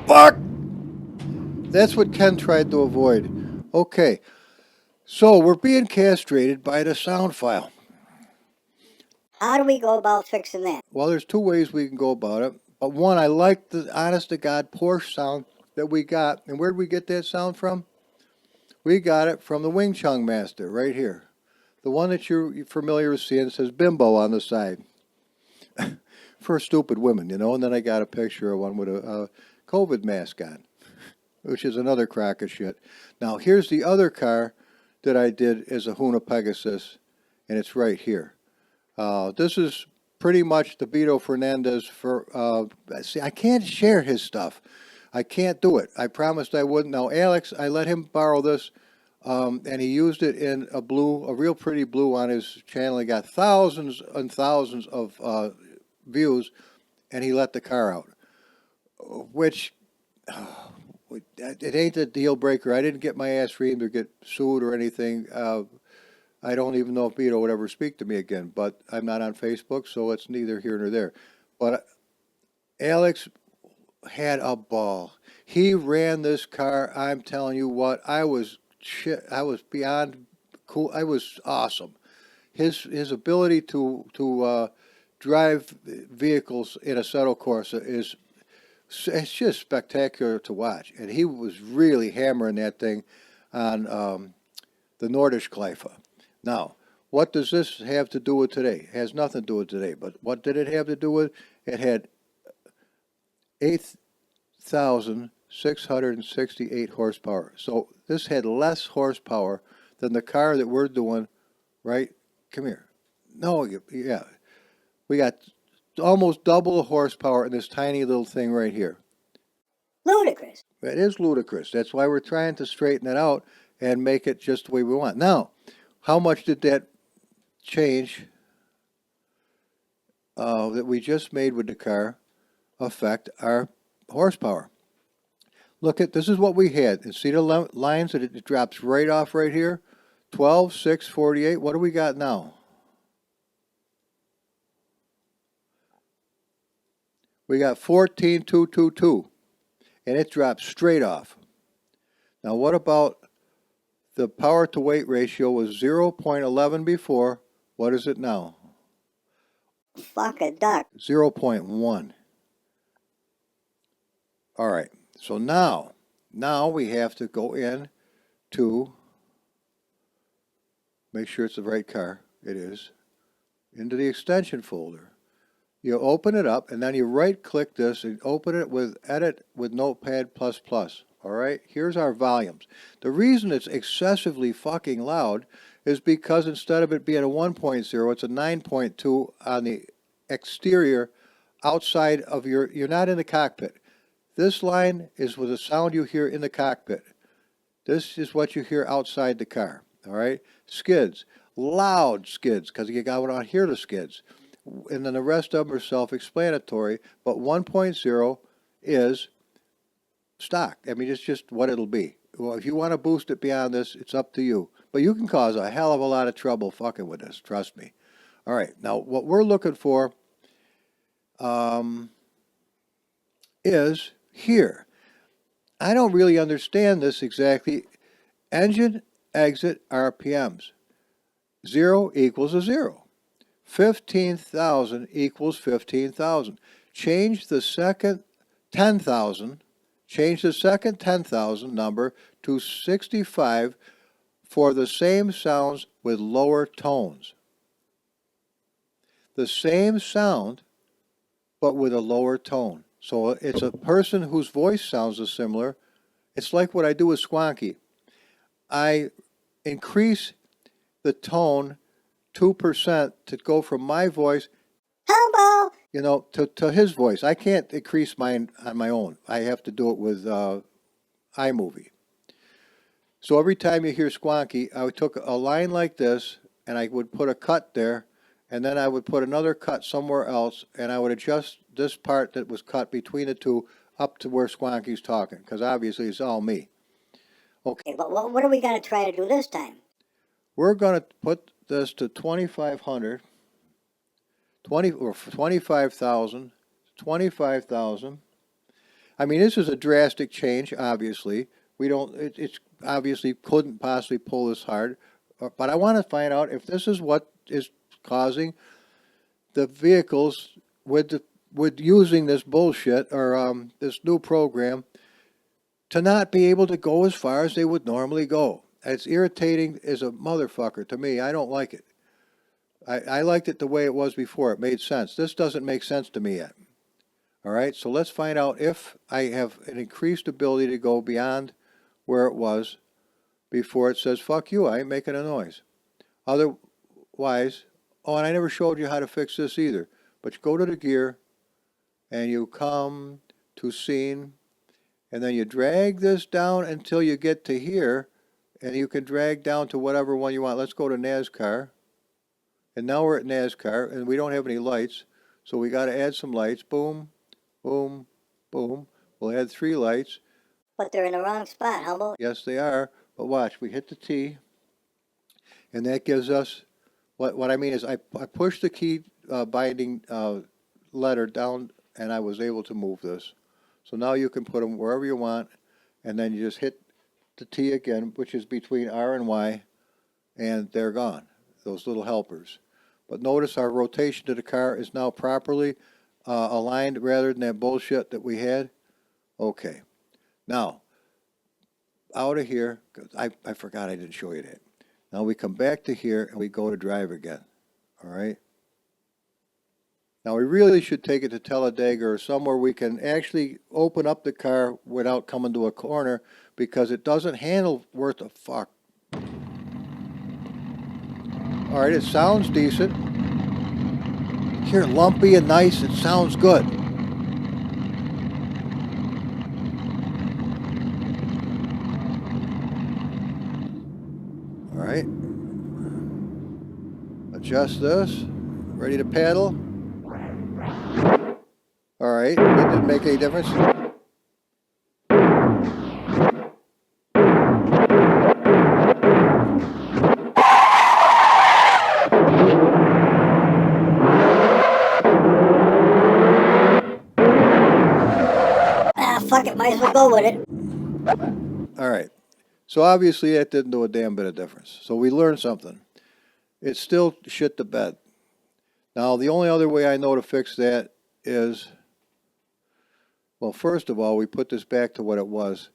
Fuck! That's what Ken tried to avoid. Okay. So we're being castrated by the sound file. How do we go about fixing that? Well, there's two ways we can go about it. But one, I like the honest-to-God Porsche sound that we got. And where did we get that sound from? We got it from the Wing Chun Master right here. The one that you're familiar with seeing says Bimbo on the side. for stupid women, and then I got a picture of one with a COVID mask on, which is another crock of shit. Now, here's the other car that I did as a Hoonapigasus, and it's right here. This is pretty much the Vito Fernandez for, see, I can't share his stuff. I can't do it. I promised I wouldn't. Now, Alex, I let him borrow this, and he used it in a real pretty blue on his channel. He got thousands and thousands of views, and he let the car out, which it ain't a deal breaker. I didn't get my ass reamed or get sued or anything. I don't even know if Vito would ever speak to me again, but I'm not on Facebook, so it's neither here nor there. But Alex had a ball. He ran this car. I'm telling you what, I was beyond cool. I was awesome. His ability to drive vehicles in Assettocorsa it's just spectacular to watch. And he was really hammering that thing on the Nordschleife. Now, what does this have to do with today? It has nothing to do with today. But what did it have to do with? It had 8,668 horsepower. So this had less horsepower than the car that we're doing, right? Come here. No, yeah. We got almost double the horsepower in this tiny little thing right here. Ludicrous. It is ludicrous. That's why we're trying to straighten it out and make it just the way we want. Now, how much did that change that we just made with the car affect our horsepower? Look at, this is what we had. And see the lines that it drops right off right here? 12, 6, 48. What do we got now? We got 14,222. And it drops straight off. Now what about the power to weight ratio was 0.11 before. What is it now? Fuck a duck. 0.1. All right. So now we have to go in to make sure it's the right car. It is. Into the extension folder. You open it up and then you right click this and open it with Edit with Notepad++. All right, here's our volumes. The reason it's excessively fucking loud is because instead of it being a 1.0, it's a 9.2 on the exterior outside of you're not in the cockpit. This line is with the sound you hear in the cockpit. This is what you hear outside the car. All right, skids, loud skids, because you got to hear the skids. And then the rest of them are self-explanatory, but 1.0 is stock. I mean, it's just what it'll be. Well, if you want to boost it beyond this, it's up to you. But you can cause a hell of a lot of trouble fucking with this, trust me. All right, now what we're looking for is here. I don't really understand this exactly. Engine exit RPMs. 0 equals a 0. 15,000 equals 15,000. Change the second 10,000. Change the second 10,000 number to 65 for the same sounds with lower tones. The same sound, but with a lower tone. So it's a person whose voice sounds similar. It's like what I do with Squonky. I increase the tone 2% to go from my voice, Hello. to his voice. I can't increase mine on my own. I have to do it with iMovie. So every time you hear Squonky, I took a line like this, and I would put a cut there, and then I would put another cut somewhere else, and I would adjust this part that was cut between the two up to where Squonky's talking, because obviously it's all me. Okay, but what are we going to try to do this time? We're going to put this to 2,500, 20 or 25,000, 25,000. I mean, this is a drastic change, obviously. It's obviously couldn't possibly pull this hard, but I want to find out if this is what is causing the vehicles with using this bullshit or this new program to not be able to go as far as they would normally go. It's irritating as a motherfucker to me. I don't like it. I liked it the way it was before. It made sense. This doesn't make sense to me yet. All right, so let's find out if I have an increased ability to go beyond where it was before it says, fuck you, I ain't making a noise. Otherwise, oh, and I never showed you how to fix this either. But you go to the gear, and you come to scene, and then you drag this down until you get to here, and you can drag down to whatever one you want. Let's go to NASCAR. And now we're at NASCAR, and we don't have any lights, so we got to add some lights. Boom, boom, boom. We'll add 3 lights. But they're in the wrong spot, Humble. Yes, they are. But watch, we hit the T, and that gives us, what I mean is I pushed the key binding letter down, and I was able to move this. So now you can put them wherever you want, and then you just hit the T again, which is between R and Y, and they're gone, those little helpers. But notice our rotation to the car is now properly aligned rather than that bullshit that we had. Okay. Now, out of here, 'cause I forgot I didn't show you that. Now we come back to here and we go to drive again. All right? Now we really should take it to Talladega or somewhere we can actually open up the car without coming to a corner, because it doesn't handle worth a fuck. All right, it sounds decent. Here, lumpy and nice, it sounds good. All right. Adjust this. Ready to paddle. All right, it didn't make any difference. Fuck it, might as well go with it. All right. So obviously that didn't do a damn bit of difference. So we learned something. It still shit the bed. Now the only other way I know to fix that is, well, first of all, we put this back to what it was.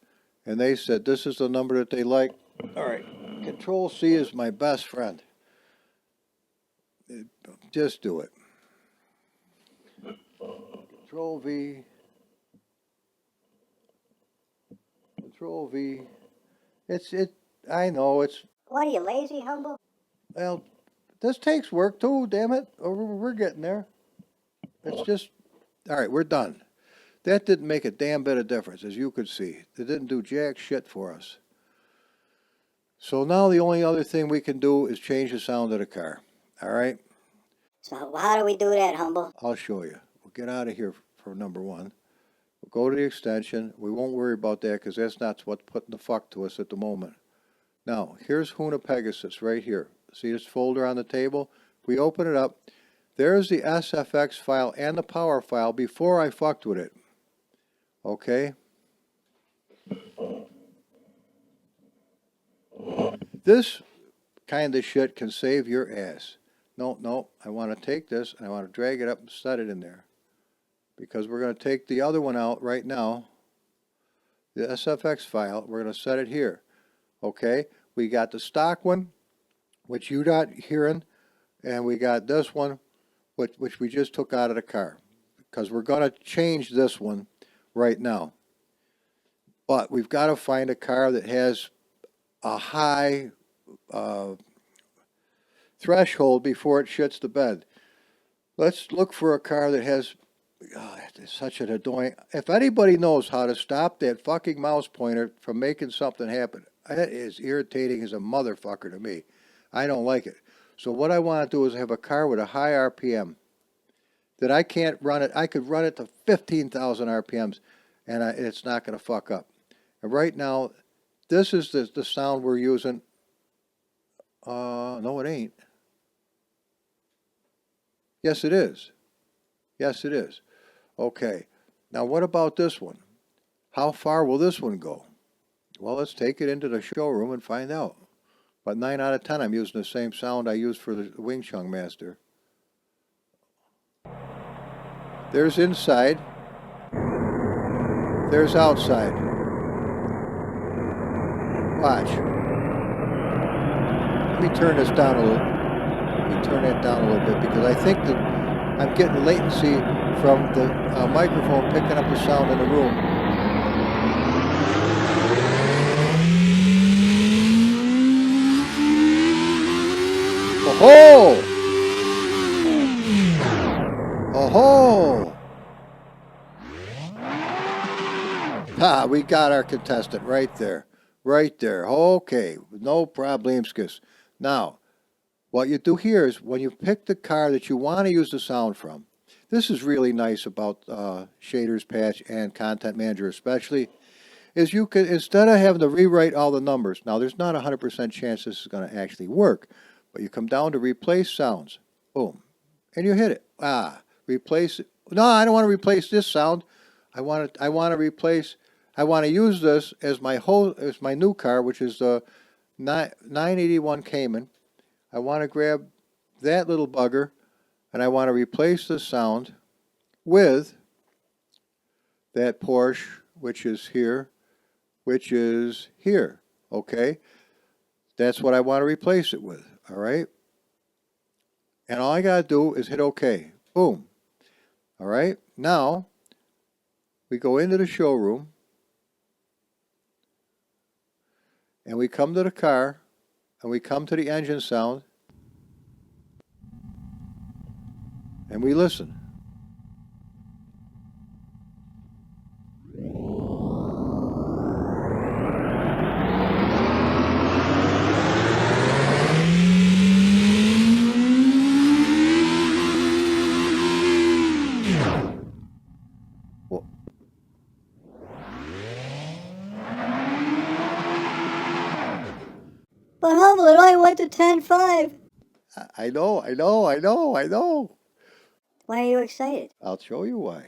And they said this is the number that they like. All right. Control C is my best friend. Just do it. Control V. Control V. I know it's, What are you, lazy, Humble? well, this takes work too, damn it. We're getting there. It's just, all right, we're done. That didn't make a damn bit of difference, as you could see. It didn't do jack shit for us. So now the only other thing we can do is change the sound of the car. All right? So how do we do that, Humble? I'll show you. We'll get out of here for number one. We'll go to the extension. We won't worry about that because that's not what's putting the fuck to us at the moment. Now, here's Hoonapigasus right here. See this folder on the table? If we open it up, there's the SFX file and the power file before I fucked with it. Okay? This kind of shit can save your ass. No, I want to take this and I want to drag it up and set it in there. Because we're going to take the other one out right now, the SFX file, we're going to set it here. Okay? We got the stock one, which you're not hearing, and we got this one, which we just took out of the car. Because we're going to change this one right now. But we've got to find a car that has a high threshold before it shits the bed. Let's look for a car that has, oh, it's such an annoying, if anybody knows how to stop that fucking mouse pointer from making something happen, that is irritating as a motherfucker to me. I don't like it. So what I want to do is have a car with a high RPM that I can't run it. I could run it to 15,000 RPMs and it's not going to fuck up. And right now, this is the sound we're using. No, it ain't. Yes, it is. Yes, it is. Okay. Now, what about this one? How far will this one go? Well, let's take it into the showroom and find out. But 9 out of 10, I'm using the same sound I used for the Wing Chun Master. There's inside. There's outside. Watch. Let me turn this down a little. me turn that down a little bit because I think that I'm getting latency from the microphone picking up the sound in the room. Oh-ho! Oh-ho! Ha, we got our contestant right there. Right there. Okay, no problemskis. Now, what you do here is when you pick the car that you want to use the sound from, this is really nice about Shaders Patch and Content Manager especially, is you can, instead of having to rewrite all the numbers, now there's not a 100% chance this is going to actually work, but you come down to replace sounds, boom, and you hit it. Replace it. No, I don't want to replace this sound. I want to use this as my new car, which is the 981 Cayman. I want to grab that little bugger, and I want to replace the sound with that Porsche, which is here, okay? That's what I want to replace it with, all right? And all I got to do is hit OK. Boom. All right? Now, we go into the showroom, and we come to the car, and we come to the engine sound, and we listen. But Humble, it only went to 10.5. I know. Why are you excited? I'll show you why.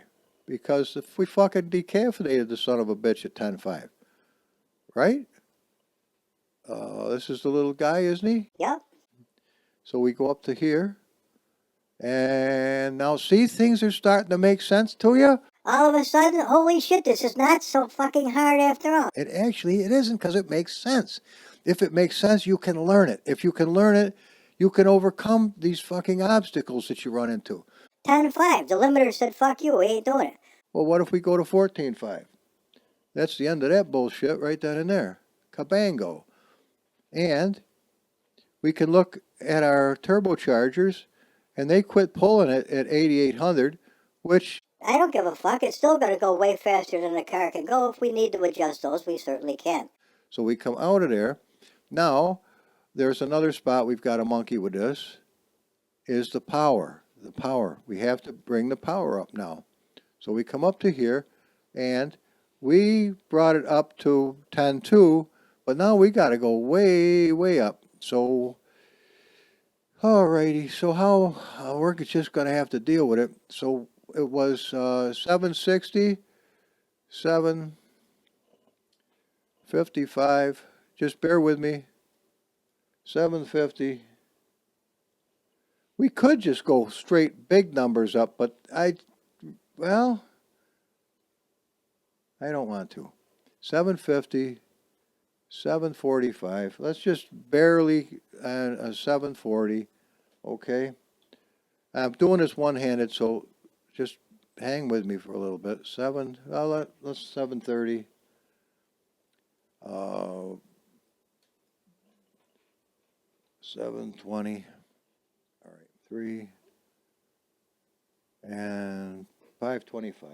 Because if we fucking decaffeinated the son of a bitch at 10.5, right? This is the little guy, isn't he? Yep. So we go up to here, and now see, things are starting to make sense to you? All of a sudden, holy shit, this is not so fucking hard after all. It isn't, because it makes sense. If it makes sense, you can learn it. If you can learn it, you can overcome these fucking obstacles that you run into. 10.5. The limiter said, fuck you, we ain't doing it. Well, what if we go to 14.5? That's the end of that bullshit right then and there. Cabango. And we can look at our turbochargers, and they quit pulling it at 8,800, which... I don't give a fuck. It's still going to go way faster than the car can go. If we need to adjust those, we certainly can. So we come out of there. Now, there's another spot we've got to monkey with this, is the power. The power. We have to bring the power up now. So we come up to here, and we brought it up to 10.2, but now we got to go way, way up. So, alrighty. So how we're just going to have to deal with it. So it was 760, 755. Just bear with me. 750. We could just go straight big numbers up, but I don't want to. 750, 745. Let's just barely a 740. Okay. I'm doing this one-handed, so just hang with me for a little bit. Let's 730. 720. All right, 3 and 525.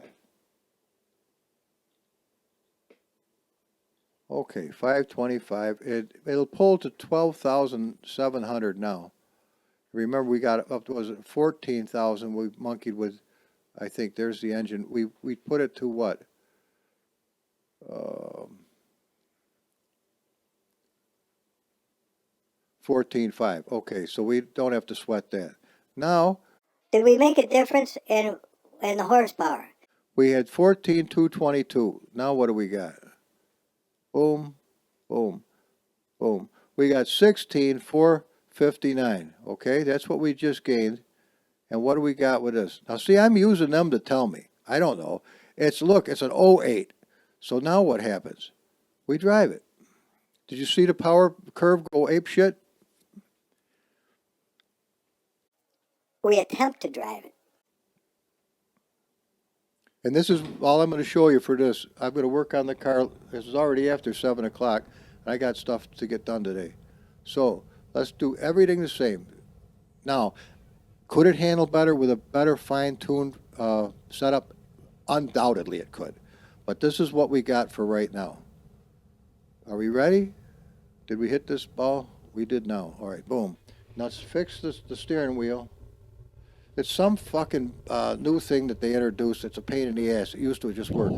Okay, 525. It'll pull to 12,700 now. Remember, we got up to, was it 14,000? We monkeyed with, I think there's the engine. We put it to what? 14.5. Okay, so we don't have to sweat that. Now, did we make a difference in the horsepower? We had 14,222. Now what do we got? Boom, boom, boom. We got 16,459. Okay, that's what we just gained. And what do we got with this? Now see, I'm using them to tell me. I don't know. Look, it's an 08. So now what happens? We drive it. Did you see the power curve go ape shit? We attempt to drive it. And this is all I'm going to show you for this. I'm going to work on the car. It's already after 7 o'clock, and I got stuff to get done today. So let's do everything the same. Now, could it handle better with a better fine-tuned setup? Undoubtedly it could. But this is what we got for right now. Are we ready? Did we hit this ball? We did now. All right, boom. Now let's fix the steering wheel. It's some fucking new thing that they introduced. It's a pain in the ass. It used to just work.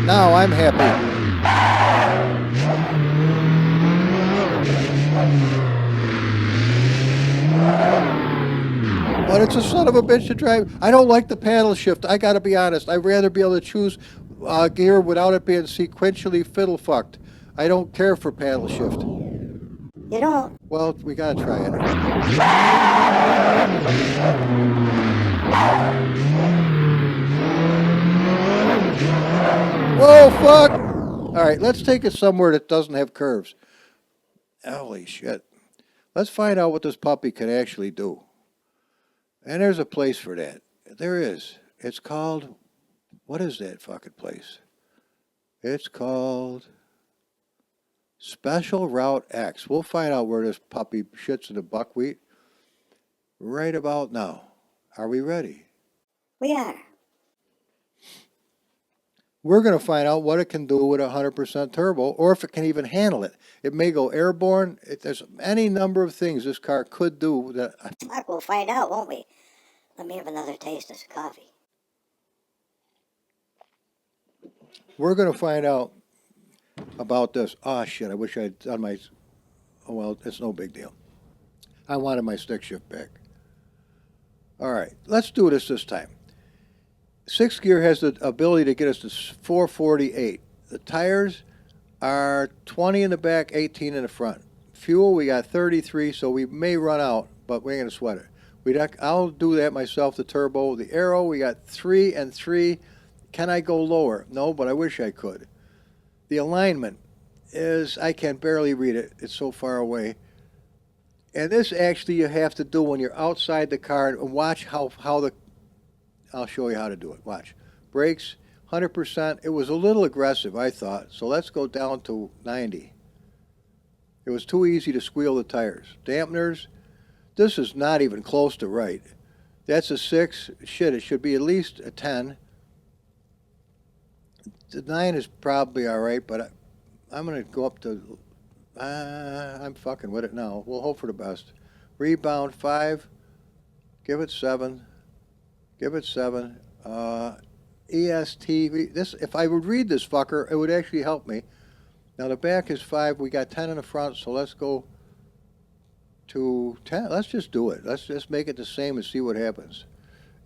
Now I'm happy. But it's a son of a bitch to drive. I don't like the paddle shift. I got to be honest. I'd rather be able to choose gear without it being sequentially fiddle fucked. I don't care for paddle shift. You don't. Well, we got to try it. Whoa, fuck! All right, let's take it somewhere that doesn't have curves. Holy shit. Let's find out what this puppy can actually do. And there's a place for that. There is. It's called, what is that fucking place? It's called Special Route X. We'll find out where this puppy shits in the buckwheat right about now. Are we ready? We are. We're going to find out what it can do with 100% turbo, or if it can even handle it. It may go airborne. There's any number of things this car could do that. Mark, we'll find out, won't we? Let me have another taste of this coffee. We're going to find out about this. Oh, shit, I wish I'd done my... Oh, well, it's no big deal. I wanted my stick shift back. All right, let's do this time. 6th gear has the ability to get us to 448. The tires are 20 in the back, 18 in the front. Fuel, we got 33, so we may run out, but we ain't going to sweat it. I'll do that myself, the turbo. The aero, we got 3 and 3. Can I go lower? No, but I wish I could. The alignment is, I can barely read it. It's so far away. And this actually you have to do when you're outside the car and watch how the... I'll show you how to do it. Watch. Brakes, 100%. It was a little aggressive, I thought. So let's go down to 90. It was too easy to squeal the tires. Dampeners, this is not even close to right. That's a 6. Shit, it should be at least a 10. The 9 is probably all right, but I'm going to go up to... I'm fucking with it now. We'll hope for the best. Rebound, 5. Give it 7. Give it 7. EST. This, if I would read this fucker, it would actually help me. Now the back is 5. We got 10 in the front, so let's go to 10. Let's just do it. Let's just make it the same and see what happens.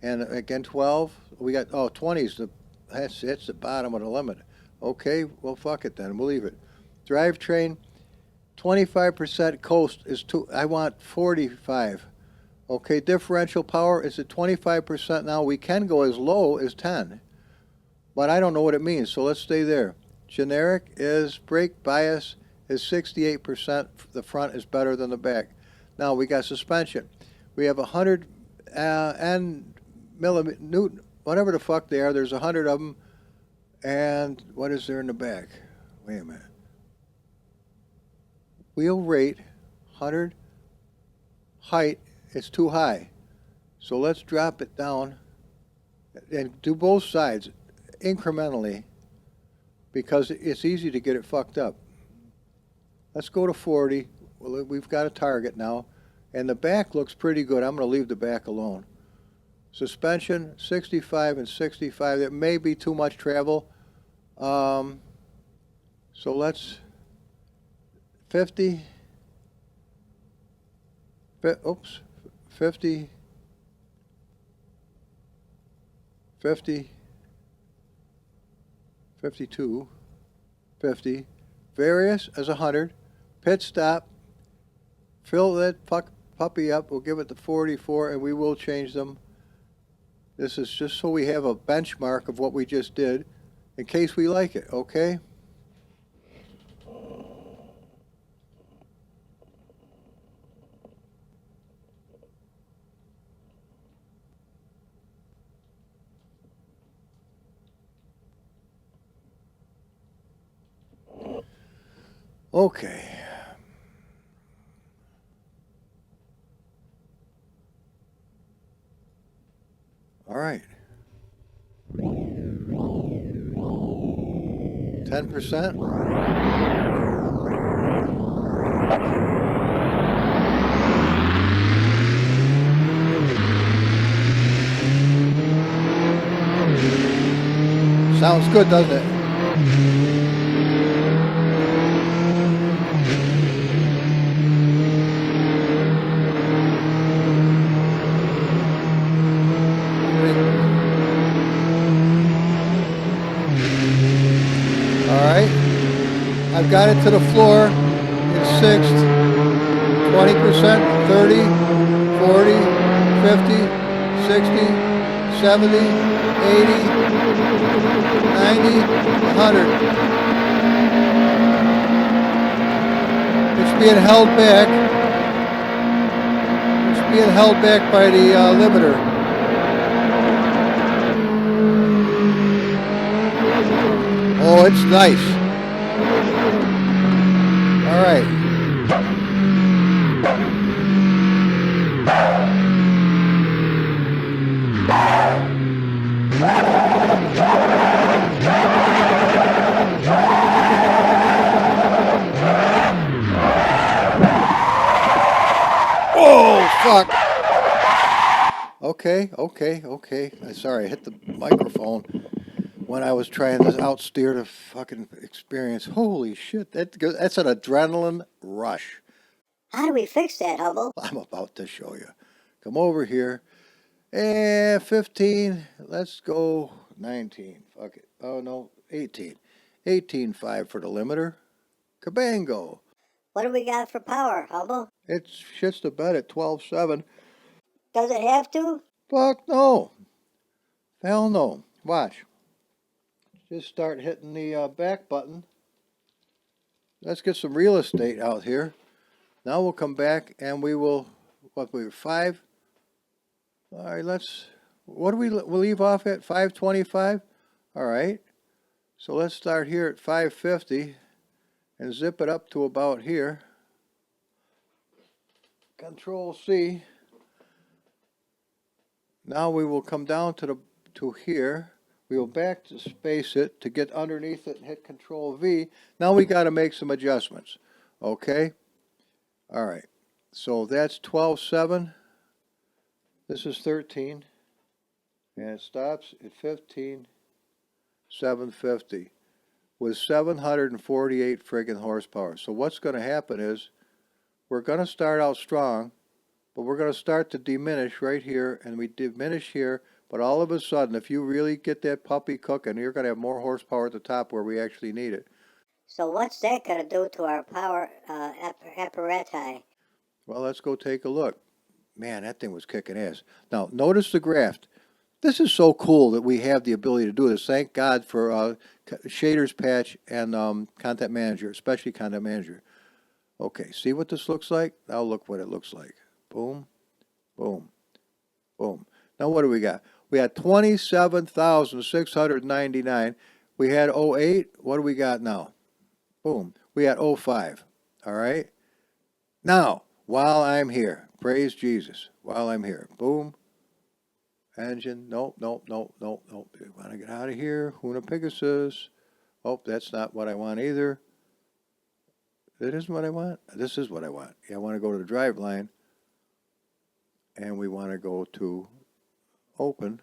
And again, 12. We got 20s. It's the bottom of the limit. Okay, well fuck it then. We'll leave it. Drivetrain. 25% coast is I want 45. Okay, differential power is at 25% now. We can go as low as 10, but I don't know what it means, so let's stay there. Generic is brake bias is 68%. The front is better than the back. Now we got suspension. We have 100 N millimeter Newton, whatever the fuck they are. There's 100 of them, and what is there in the back? Wait a minute. Wheel rate 100. Height. It's too high. So let's drop it down and do both sides incrementally because it's easy to get it fucked up. Let's go to 40. Well, we've got a target now. And the back looks pretty good. I'm going to leave the back alone. Suspension, 65 and 65. There may be too much travel. So let's 50. Oops. 50, 50, 52, 50, various as 100, pit stop, fill that fuck puppy up. We'll give it the 44, and we will change them. This is just so we have a benchmark of what we just did in case we like it, okay? Okay. All right. 10%. Sounds good, doesn't it? All right. I've got it to the floor in sixth. 20%, 30, 40, 50, 60, 70, 80, 90, 100. It's being held back. It's being held back by the limiter. Oh, it's nice. All right. Oh, fuck. Okay. Sorry, I hit the microphone when I was trying to outsteer the fucking experience. Holy shit, that's an adrenaline rush. How do we fix that, Hubble? I'm about to show you. Come over here. And 15. Let's go 19. Fuck it. Oh, no, 18. 18.5 for the limiter. Cabango. What do we got for power, Hubble? It shits the bed at 12.7. Does it have to? Fuck no. Hell no. Watch. Just start hitting the back button. Let's get some real estate out here. Now we'll come back and we will, what, we were 5? All right, what do we'll leave off at? 525? All right. So let's start here at 550 and zip it up to about here. Control C. Now we will come down to here. We will back to space it to get underneath it and hit Control V. Now we got to make some adjustments. Okay? All right. So that's 12.7. This is 13. And it stops at 15.750 with 748 friggin' horsepower. So what's going to happen is we're going to start out strong, but we're going to start to diminish right here, and we diminish here, but all of a sudden, if you really get that puppy cooking, you're going to have more horsepower at the top where we actually need it. So what's that going to do to our power apparatus? Well, let's go take a look. Man, that thing was kicking ass. Now, notice the graph. This is so cool that we have the ability to do this. Thank God for Shaders Patch and Content Manager, especially Content Manager. Okay, see what this looks like? Now look what it looks like. Boom, boom, boom. Now what do we got? We had 27,699. We had 08. What do we got now? Boom. We had 05. All right? Now, while I'm here, praise Jesus, while I'm here, boom. Engine, nope. We want to get out of here. Hoonapigasus. Oh, that's not what I want either. That isn't what I want. This is what I want. Yeah, I want to go to the drive line. And we want to go to open.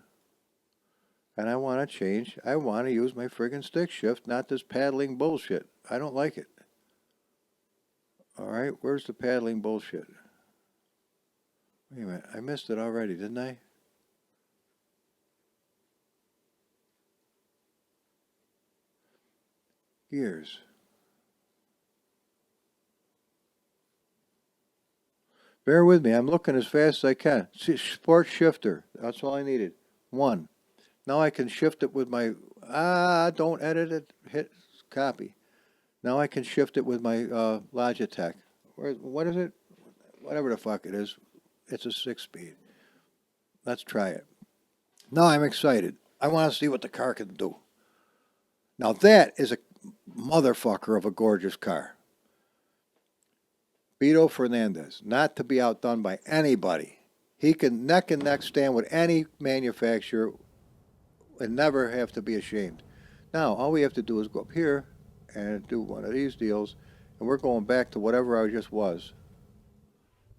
And I want to change. I want to use my friggin' stick shift, not this paddling bullshit. I don't like it. All right, where's the paddling bullshit? Wait a minute, I missed it already, didn't I? Gears. Bear with me. I'm looking as fast as I can. See, sport shifter. That's all I needed. 1. Now I can shift it with my... don't edit it. Hit copy. Now I can shift it with my Logitech. What is it? Whatever the fuck it is. It's a 6-speed. Let's try it. Now I'm excited. I want to see what the car can do. Now that is a motherfucker of a gorgeous car. Beto Fernandez, not to be outdone by anybody. He can neck and neck stand with any manufacturer and never have to be ashamed. Now, all we have to do is go up here and do one of these deals, and we're going back to whatever I just was.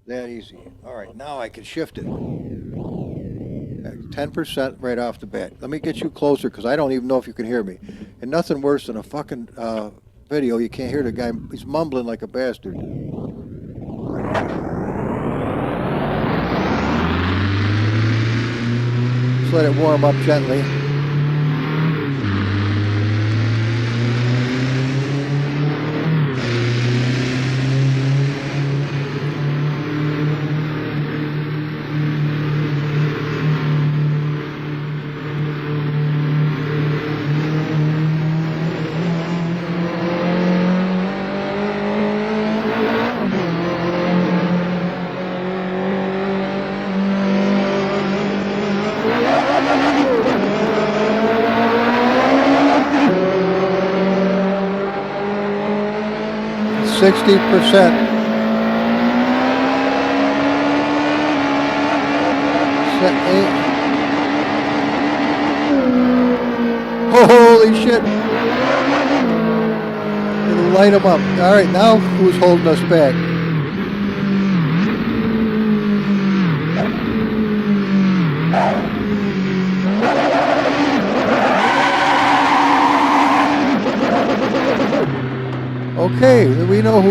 That easy. All right, now I can shift it. 10% right off the bat. Let me get you closer because I don't even know if you can hear me. And nothing worse than a fucking video. You can't hear the guy. He's mumbling like a bastard. Just let it warm up gently. %. Holy shit! It'll light them up. All right, now who's holding us back? Okay, we know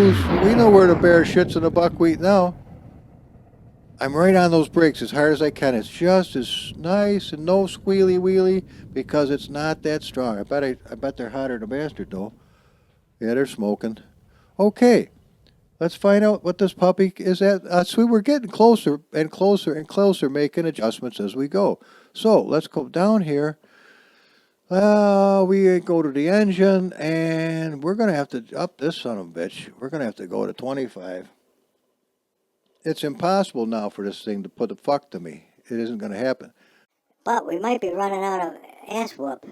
where the bear shits in the buckwheat now. I'm right on those brakes as hard as I can. It's just as nice and no squealy wheelie because it's not that strong. I bet they're hotter than a bastard though. Yeah, they're smoking. Okay, let's find out what this puppy is at. So we're getting closer and closer and closer, making adjustments as we go. So let's go down here. We go to the engine, and we're going to have to up this son of a bitch. We're going to have to go to 25. It's impossible now for this thing to put the fuck to me. It isn't going to happen. But we might be running out of ass whoop.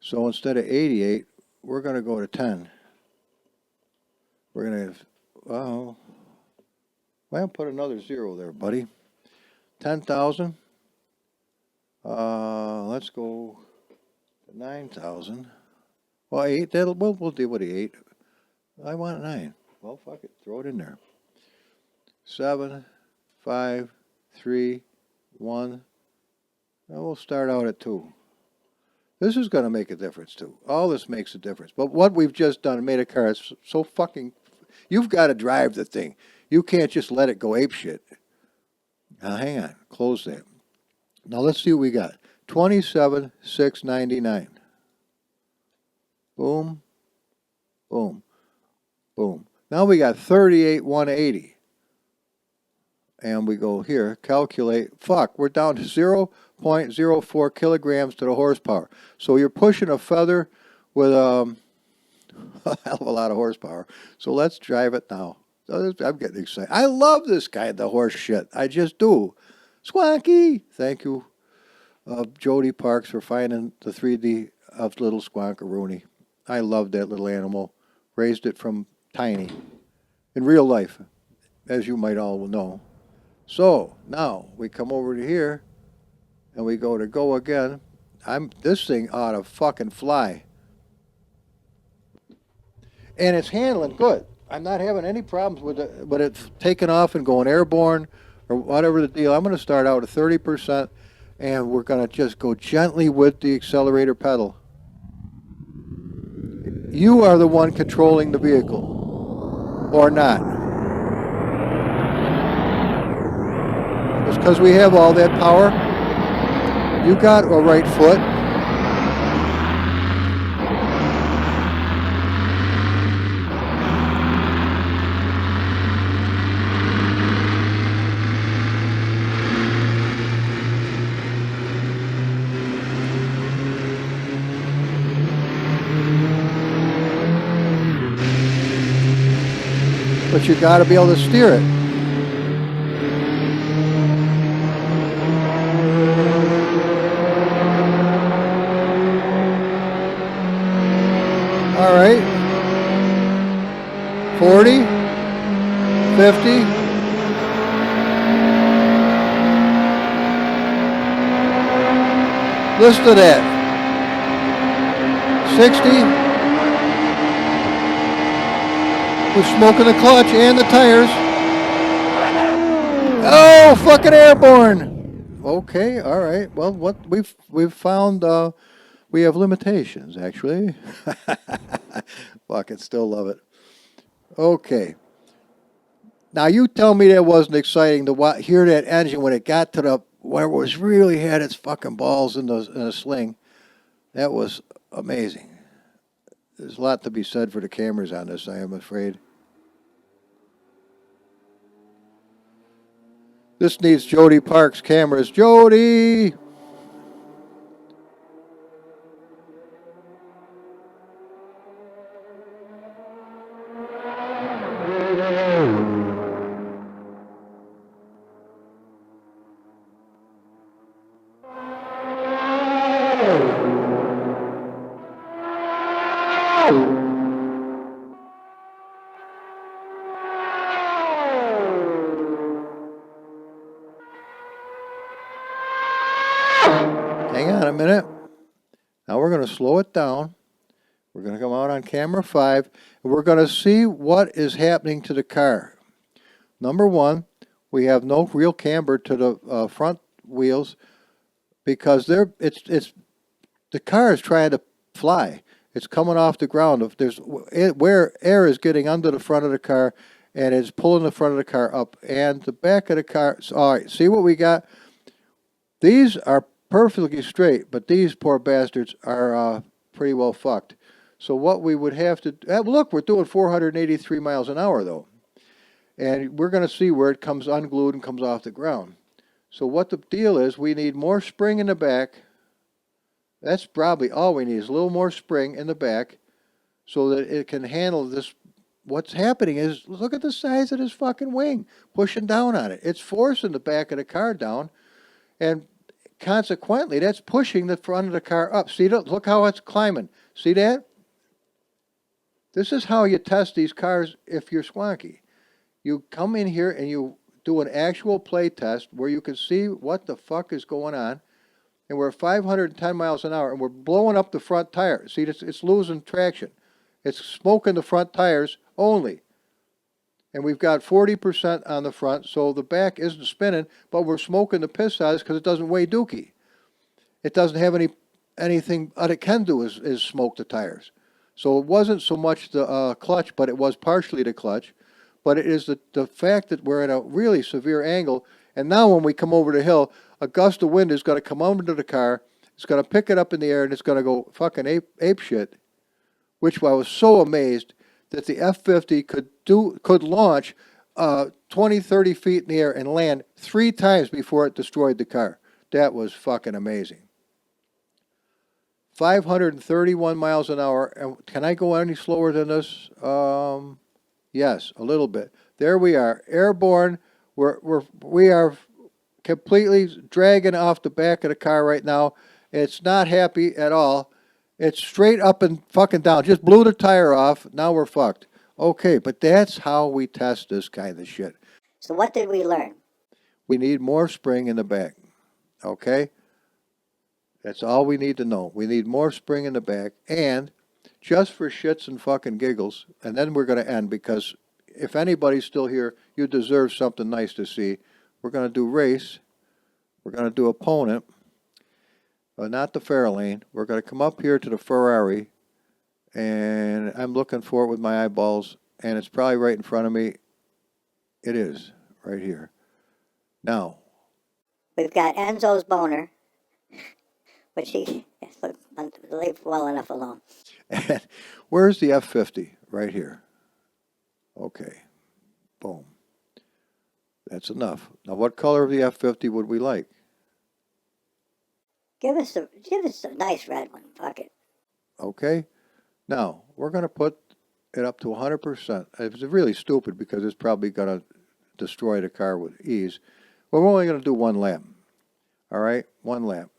So instead of 88, we're going to go to 10. We're going to have, well, put another 0 there, buddy. 10,000. Let's go... 9,000. Well, 8. We'll deal with the 8. I want 9. Well, fuck it. Throw it in there. 7, 5, 3, 1. And we'll start out at 2. This is going to make a difference too. All this makes a difference. But what we've just done made a car so fucking. You've got to drive the thing. You can't just let it go apeshit. Now, hang on. Close that. Now let's see what we got. 27,699. Boom, boom, boom. Now we got 38,180. And we go here, calculate. Fuck, we're down to 0.04 kilograms to the horsepower. So you're pushing a feather with a hell of a lot of horsepower. So let's drive it now. I'm getting excited. I love this kind of horse shit. I just do. Squonky! Thank you. Jody Parks for finding the 3D of little Squonkaroony. I love that little animal. Raised it from tiny. In real life, as you might all know. So, now, we come over to here, and we go to go again. This thing ought to fucking fly. And it's handling good. I'm not having any problems with it taking off and going airborne, or whatever the deal. I'm going to start out at 30%. And we're going to just go gently with the accelerator pedal. You are the one controlling the vehicle. Or not. Just because we have all that power. You got a right foot. but you got to be able to steer it. All right. 40, 50. Listen to that. 60. We're smoking the clutch and the tires. Oh, fucking airborne. Okay, all right. Well, what we've found, we have limitations, actually. Fucking still love it. Okay. Now you tell me that wasn't exciting to hear that engine when it got to the where it was really had its fucking balls in a sling. That was amazing. There's a lot to be said for the cameras on this, I am afraid. This needs Jody Park's cameras. Jody! Hang on a minute. Now we're going to slow it down. We're going to come out on camera 5, and we're going to see what is happening to the car. Number one, we have no real camber to the front wheels because the car is trying to fly. It's coming off the ground. Where air is getting under the front of the car, and it's pulling the front of the car up, and the back of the car. All right, see what we got? These are perfectly straight, but these poor bastards are pretty well fucked. So what we would have to look, we're doing 483 miles an hour though, and we're going to see where it comes unglued and comes off the ground. So what the deal is, we need more spring in the back. That's probably all we need is a little more spring in the back so that it can handle this. What's happening is, look at the size of this fucking wing pushing down on it. It's forcing the back of the car down, and consequently, that's pushing the front of the car up. See, look how it's climbing. See that? This is how you test these cars if you're Squonky. You come in here and you do an actual play test where you can see what the fuck is going on. And we're 510 miles an hour, and we're blowing up the front tire. See, it's losing traction. It's smoking the front tires only. And we've got 40% on the front, so the back isn't spinning, but we're smoking the piss out because it doesn't weigh dookie. It doesn't have anything, what it can do is smoke the tires. So it wasn't so much the clutch, but it was partially the clutch. But it is the fact that we're at a really severe angle, and now when we come over the hill, a gust of wind is going to come under the car, it's going to pick it up in the air, and it's going to go fucking ape shit, which I was so amazed that the F-50 could launch 20, 30 feet in the air and land 3 times before it destroyed the car. That was fucking amazing. 531 miles an hour. And can I go any slower than this? Yes, a little bit. There we are, airborne. We are completely dragging off the back of the car right now. It's not happy at all. It's straight up and fucking down. Just blew the tire off. Now we're fucked. Okay, but that's how we test this kind of shit. So what did we learn? We need more spring in the back. Okay? That's all we need to know. We need more spring in the back. And just for shits and fucking giggles, and then we're going to end because if anybody's still here, you deserve something nice to see. We're going to do race. We're going to do opponent. Not the Fairlane. We're going to come up here to the Ferrari, and I'm looking for it with my eyeballs, and it's probably right in front of me. It is, right here. Now. We've got Enzo's boner, which he leave well enough alone. And where's the F-50? Right here. Okay. Boom. That's enough. Now, what color of the F-50 would we like? Give us a nice red one. Fuck it. Okay. Now, we're going to put it up to 100%. It's really stupid because it's probably going to destroy the car with ease. But we're only going to do 1 lap. All right, 1 lap.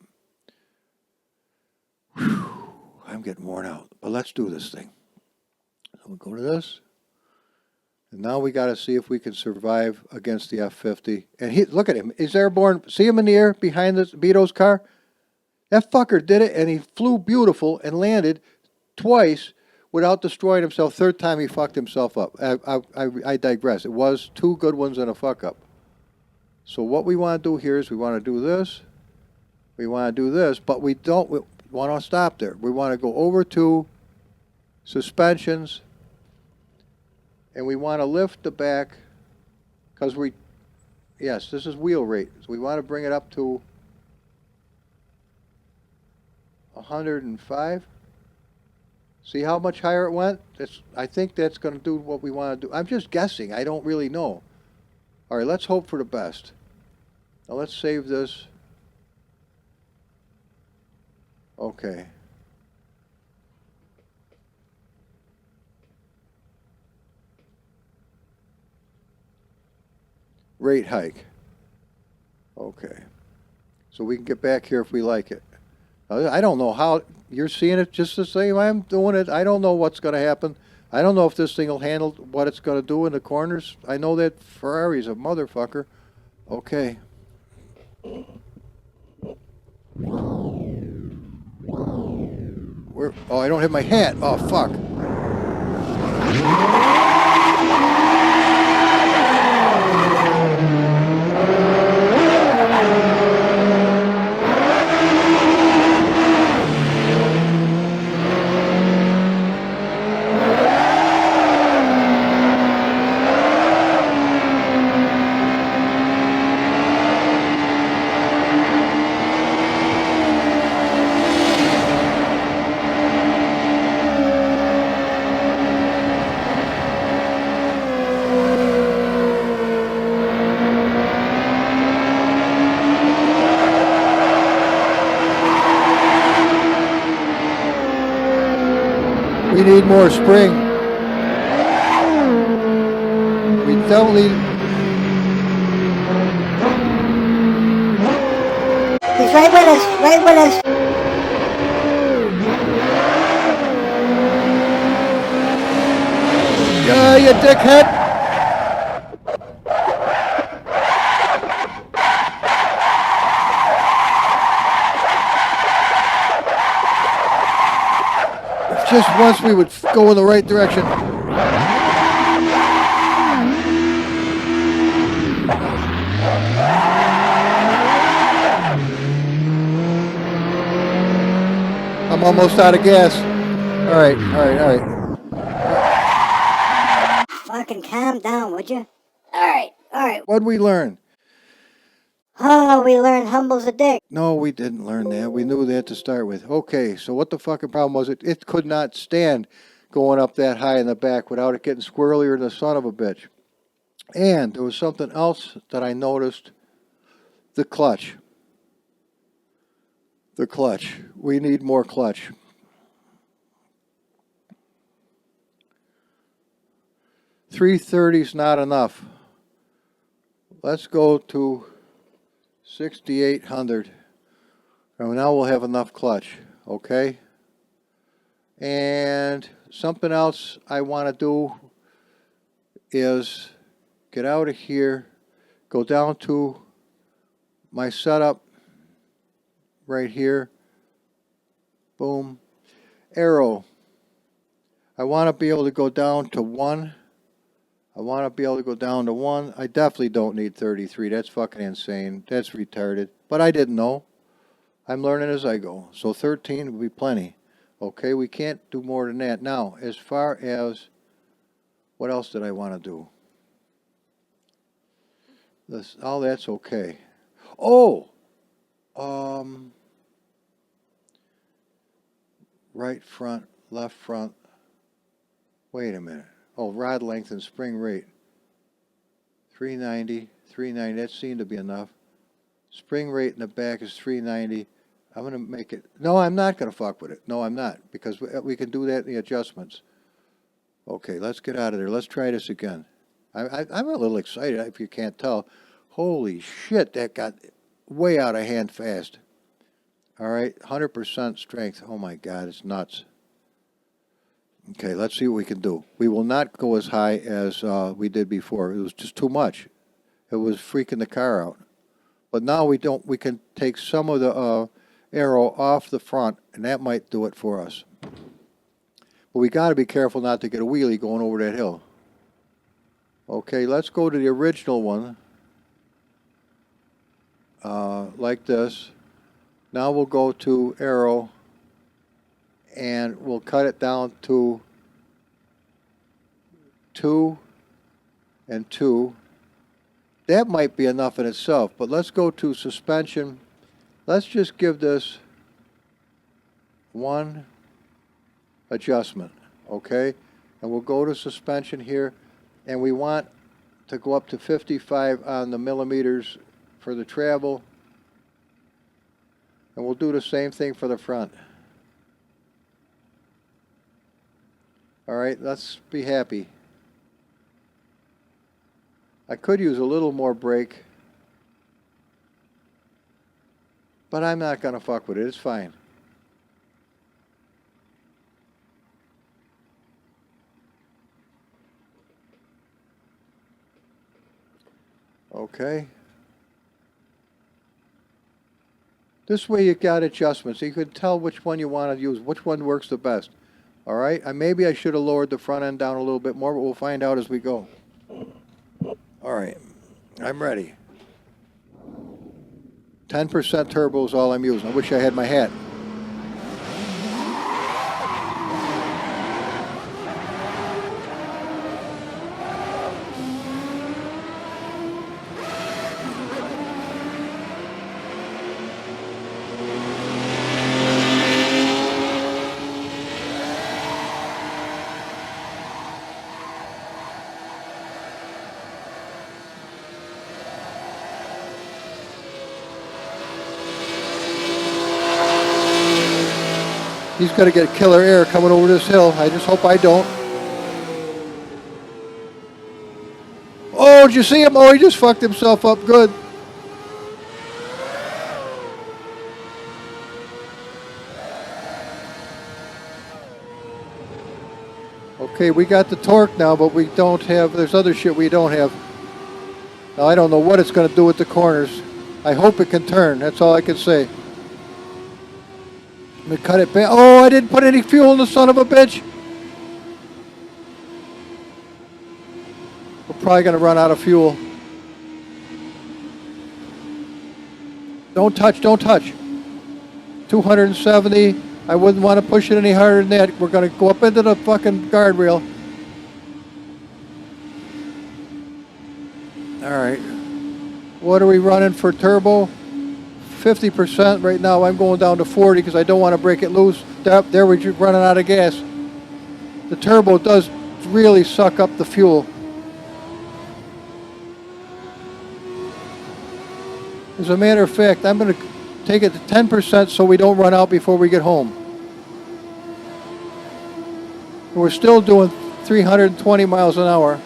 Whew, I'm getting worn out, but let's do this thing. So we'll go to this. And now we got to see if we can survive against the F-50. And look at him. He's airborne. See him in the air behind this Beato's car? That fucker did it, and he flew beautiful and landed twice without destroying himself. Third time he fucked himself up. I digress. It was 2 good ones and a fuck up. So what we want to do here is we want to do this. We want to do this, but we don't want to stop there. We want to go over to suspensions, and we want to lift the back because yes, this is wheel rate. So we want to bring it up to 105. See how much higher it went? I think that's going to do what we want to do. I'm just guessing. I don't really know. All right, let's hope for the best. Now let's save this. Okay. Rate hike. Okay. So we can get back here if we like it. I don't know how you're seeing it just the same I'm doing it. I don't know what's going to happen. I don't know if this thing will handle what it's going to do in the corners. I know that Ferrari's a motherfucker. Okay. Oh, I don't have my hat. Oh, fuck. We need more spring. We don't need... He's right with us, right with us. Yeah, you dickhead! Just once we would go in the right direction. I'm almost out of gas. All right. Fucking calm down, would you? All right. What'd we learn? Oh, we learned humble's a dick. No, we didn't learn that. We knew that to start with. Okay, so what the fucking problem was? It could not stand going up that high in the back without it getting squirrelier than the son of a bitch. And there was something else that I noticed. The clutch. The clutch. We need more clutch. $330's not enough. Let's go to 6,800. And now we'll have enough clutch, okay? And something else I want to do is get out of here, go down to my setup right here. Boom. Arrow. I want to be able to go down to 1. I want to be able to go down to 1. I definitely don't need 33. That's fucking insane. That's retarded. But I didn't know. I'm learning as I go. So 13 would be plenty. Okay, we can't do more than that. Now, as far as what else did I want to do? All that's okay. Oh! Right front, left front. Wait a minute. Oh, rod length and spring rate. 390, that seemed to be enough. Spring rate in the back is 390. I'm going to make it... No, I'm not going to fuck with it. No, I'm not. Because we can do that in the adjustments. Okay, let's get out of there. Let's try this again. I'm a little excited if you can't tell. Holy shit, that got way out of hand fast. All right, 100% strength. Oh my God, it's nuts. Okay, let's see what we can do. We will not go as high as we did before. It was just too much. It was freaking the car out. But now we can take some of the aero off the front, and that might do it for us. But we got to be careful not to get a wheelie going over that hill. Okay, let's go to the original one. Like this. Now we'll go to aero, and we'll cut it down to 2 and 2. That might be enough in itself, but let's go to suspension. Let's just give this one adjustment, okay? And we'll go to suspension here, and we want to go up to 55 on the millimeters for the travel. And we'll do the same thing for the front. All right, let's be happy. I could use a little more brake, but I'm not going to fuck with it. It's fine. Okay. This way you got adjustments. You can tell which one you want to use, which one works the best. All right? Maybe I should have lowered the front end down a little bit more, but we'll find out as we go. All right. I'm ready. 10% turbo is all I'm using. I wish I had my hat. He's going to get killer air coming over this hill. I just hope I don't. Oh, did you see him? Oh, he just fucked himself up good. Okay, we got the torque now, but we don't have, there's other shit we don't have. Now, I don't know what it's going to do with the corners. I hope it can turn. That's all I can say. I'm going to cut it back. Oh, I didn't put any fuel in the son of a bitch. We're probably going to run out of fuel. Don't touch, don't touch. 270. I wouldn't want to push it any harder than that. We're going to go up into the fucking guardrail. All right. What are we running for turbo? 50% right now. I'm going down to 40 because I don't want to break it loose. There we're running out of gas. The turbo does really suck up the fuel. As a matter of fact, I'm going to take it to 10% so we don't run out before we get home. We're still doing 320 miles an hour.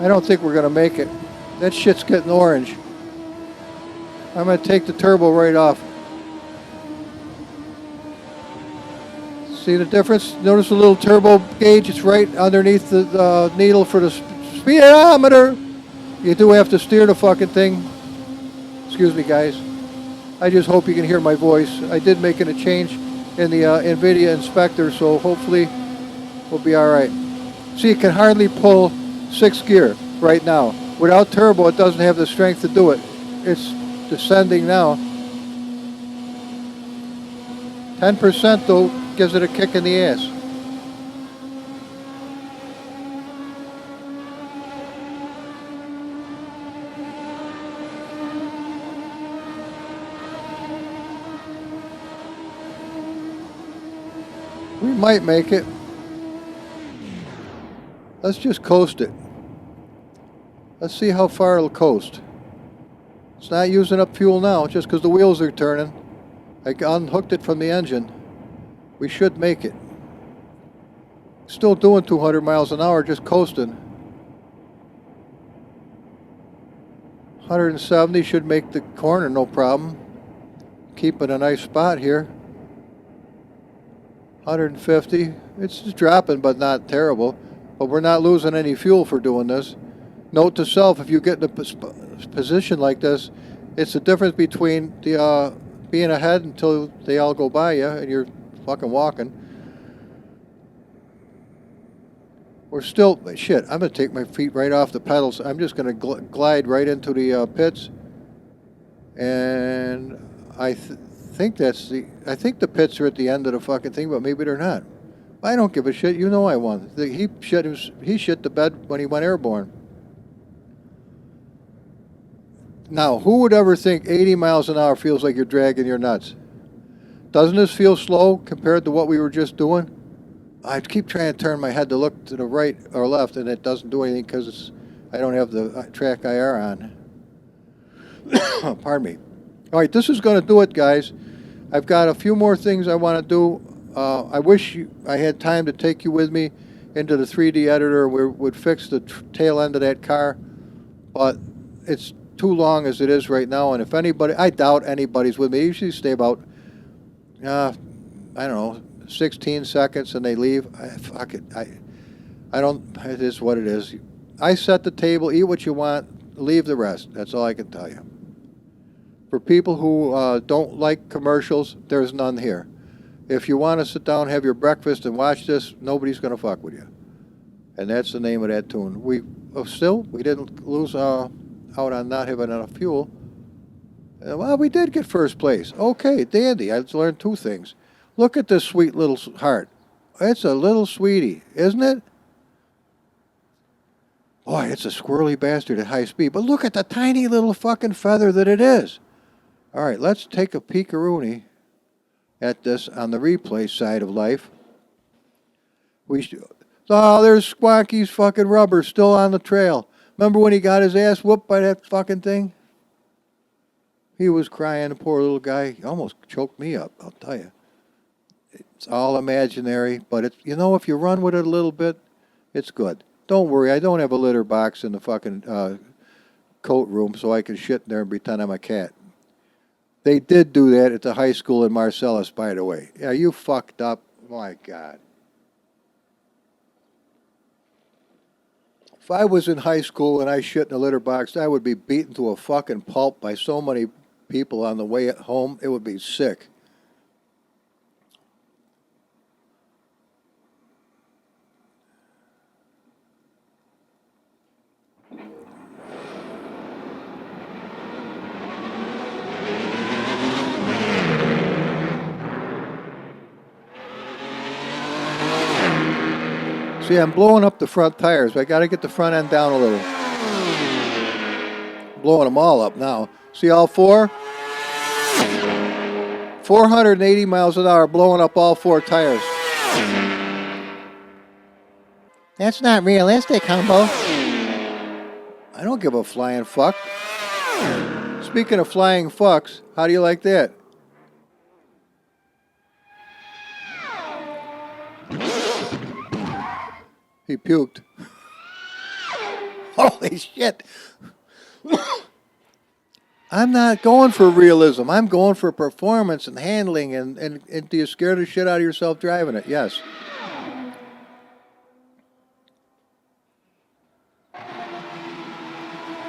I don't think we're going to make it. That shit's getting orange. I'm going to take the turbo right off. See the difference? Notice the little turbo gauge? It's right underneath the needle for the speedometer. You do have to steer the fucking thing. Excuse me, guys. I just hope you can hear my voice. I did make it a change in the NVIDIA inspector, so hopefully we'll be all right. See, it can hardly pull 6th gear right now. Without turbo, it doesn't have the strength to do it. It's descending now. 10% though gives it a kick in the ass. We might make it. Let's just coast it. Let's see how far it'll coast. It's not using up fuel now just because the wheels are turning. I unhooked it from the engine. We should make it. Still doing 200 miles an hour, just coasting. 170 should make the corner no problem. Keeping a nice spot here. 150. It's just dropping, but not terrible. But we're not losing any fuel for doing this. Note to self, if you get in a position like this, it's the difference between the being ahead until they all go by you and you're fucking walking. We're still, shit, I'm going to take my feet right off the pedals. I'm just going to glide right into the pits. And I think I think the pits are at the end of the fucking thing, but maybe they're not. I don't give a shit. You know I won. He shit the bed when he went airborne. Now, who would ever think 80 miles an hour feels like you're dragging your nuts? Doesn't this feel slow compared to what we were just doing? I keep trying to turn my head to look to the right or left, and it doesn't do anything because I don't have the track IR on. Pardon me. All right, this is going to do it, guys. I've got a few more things I want to do. I wish I had time to take you with me into the 3D editor where we would fix the tail end of that car, but it's too long as it is right now, and if anybody, I doubt anybody's with me. They usually stay about, I don't know, 16 seconds and they leave. Fuck it. I don't, it is what it is. I set the table, eat what you want, leave the rest. That's all I can tell you. For people who don't like commercials, there's none here. If you want to sit down, have your breakfast, and watch this, nobody's going to fuck with you. And that's the name of that tune. We didn't lose out on not having enough fuel. Well, we did get first place. Okay, dandy. I learned two things. Look at this sweet little heart. It's a little sweetie, isn't it? Boy, it's a squirrely bastard at high speed. But look at the tiny little fucking feather that it is. All right, let's take a peek-a-rooney at this on the replay side of life. There's Squonky's fucking rubber still on the trail. Remember when he got his ass whooped by that fucking thing? He was crying, the poor little guy. He almost choked me up, I'll tell you. It's all imaginary, but it's, if you run with it a little bit, it's good. Don't worry, I don't have a litter box in the fucking coat room so I can shit in there and pretend I'm a cat. They did do that at the high school in Marcellus, by the way. Yeah, you fucked up. My God. If I was in high school and I shit in a litter box, I would be beaten to a fucking pulp by so many people on the way at home. It would be sick. See, I'm blowing up the front tires. I got to get the front end down a little. Blowing them all up now. See all four? 480 miles an hour, blowing up all four tires. That's not realistic, Humbo. I don't give a flying fuck. Speaking of flying fucks, how do you like that? He puked. Holy shit. I'm not going for realism. I'm going for performance and handling and do you scare the shit out of yourself driving it? Yes.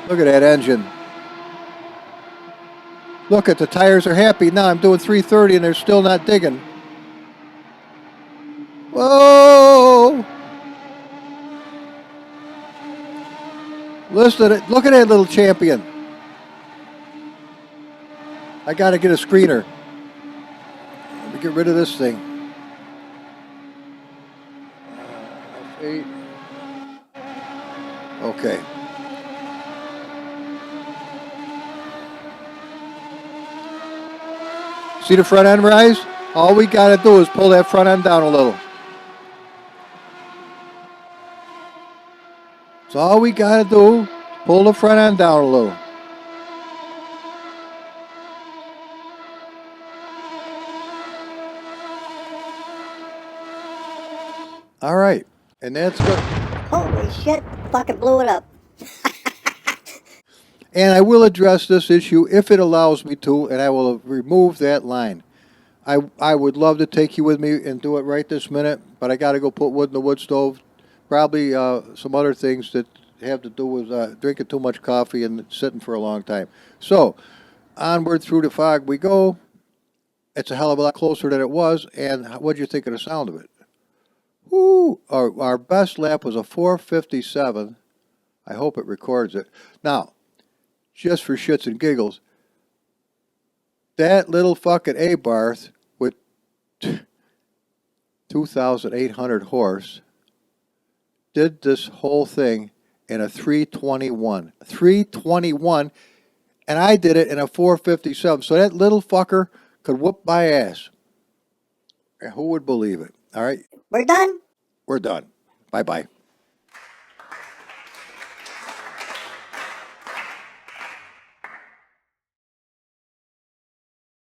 Look at that engine. Look at the tires are happy. Now I'm doing 330 and they're still not digging. Whoa! Listen, look at that little champion. I got to get a screener. Let me get rid of this thing. F8. Okay. See the front end rise? All we got to do is pull that front end down a little. So all we got to do, pull the front end down a little. All right. And that's good. Holy shit, fucking blew it up. And I will address this issue if it allows me to, and I will remove that line. I would love to take you with me and do it right this minute, but I got to go put wood in the wood stove. Probably some other things that have to do with drinking too much coffee and sitting for a long time. So, onward through the fog we go. It's a hell of a lot closer than it was. And what do you think of the sound of it? Woo! Our best lap was a 4:57. I hope it records it. Now, just for shits and giggles, that little fucking A-Barth with 2,800 horse did this whole thing in a 321. 321, and I did it in a 457. So that little fucker could whoop my ass. And who would believe it? All right, We're done? we're done. Bye-bye.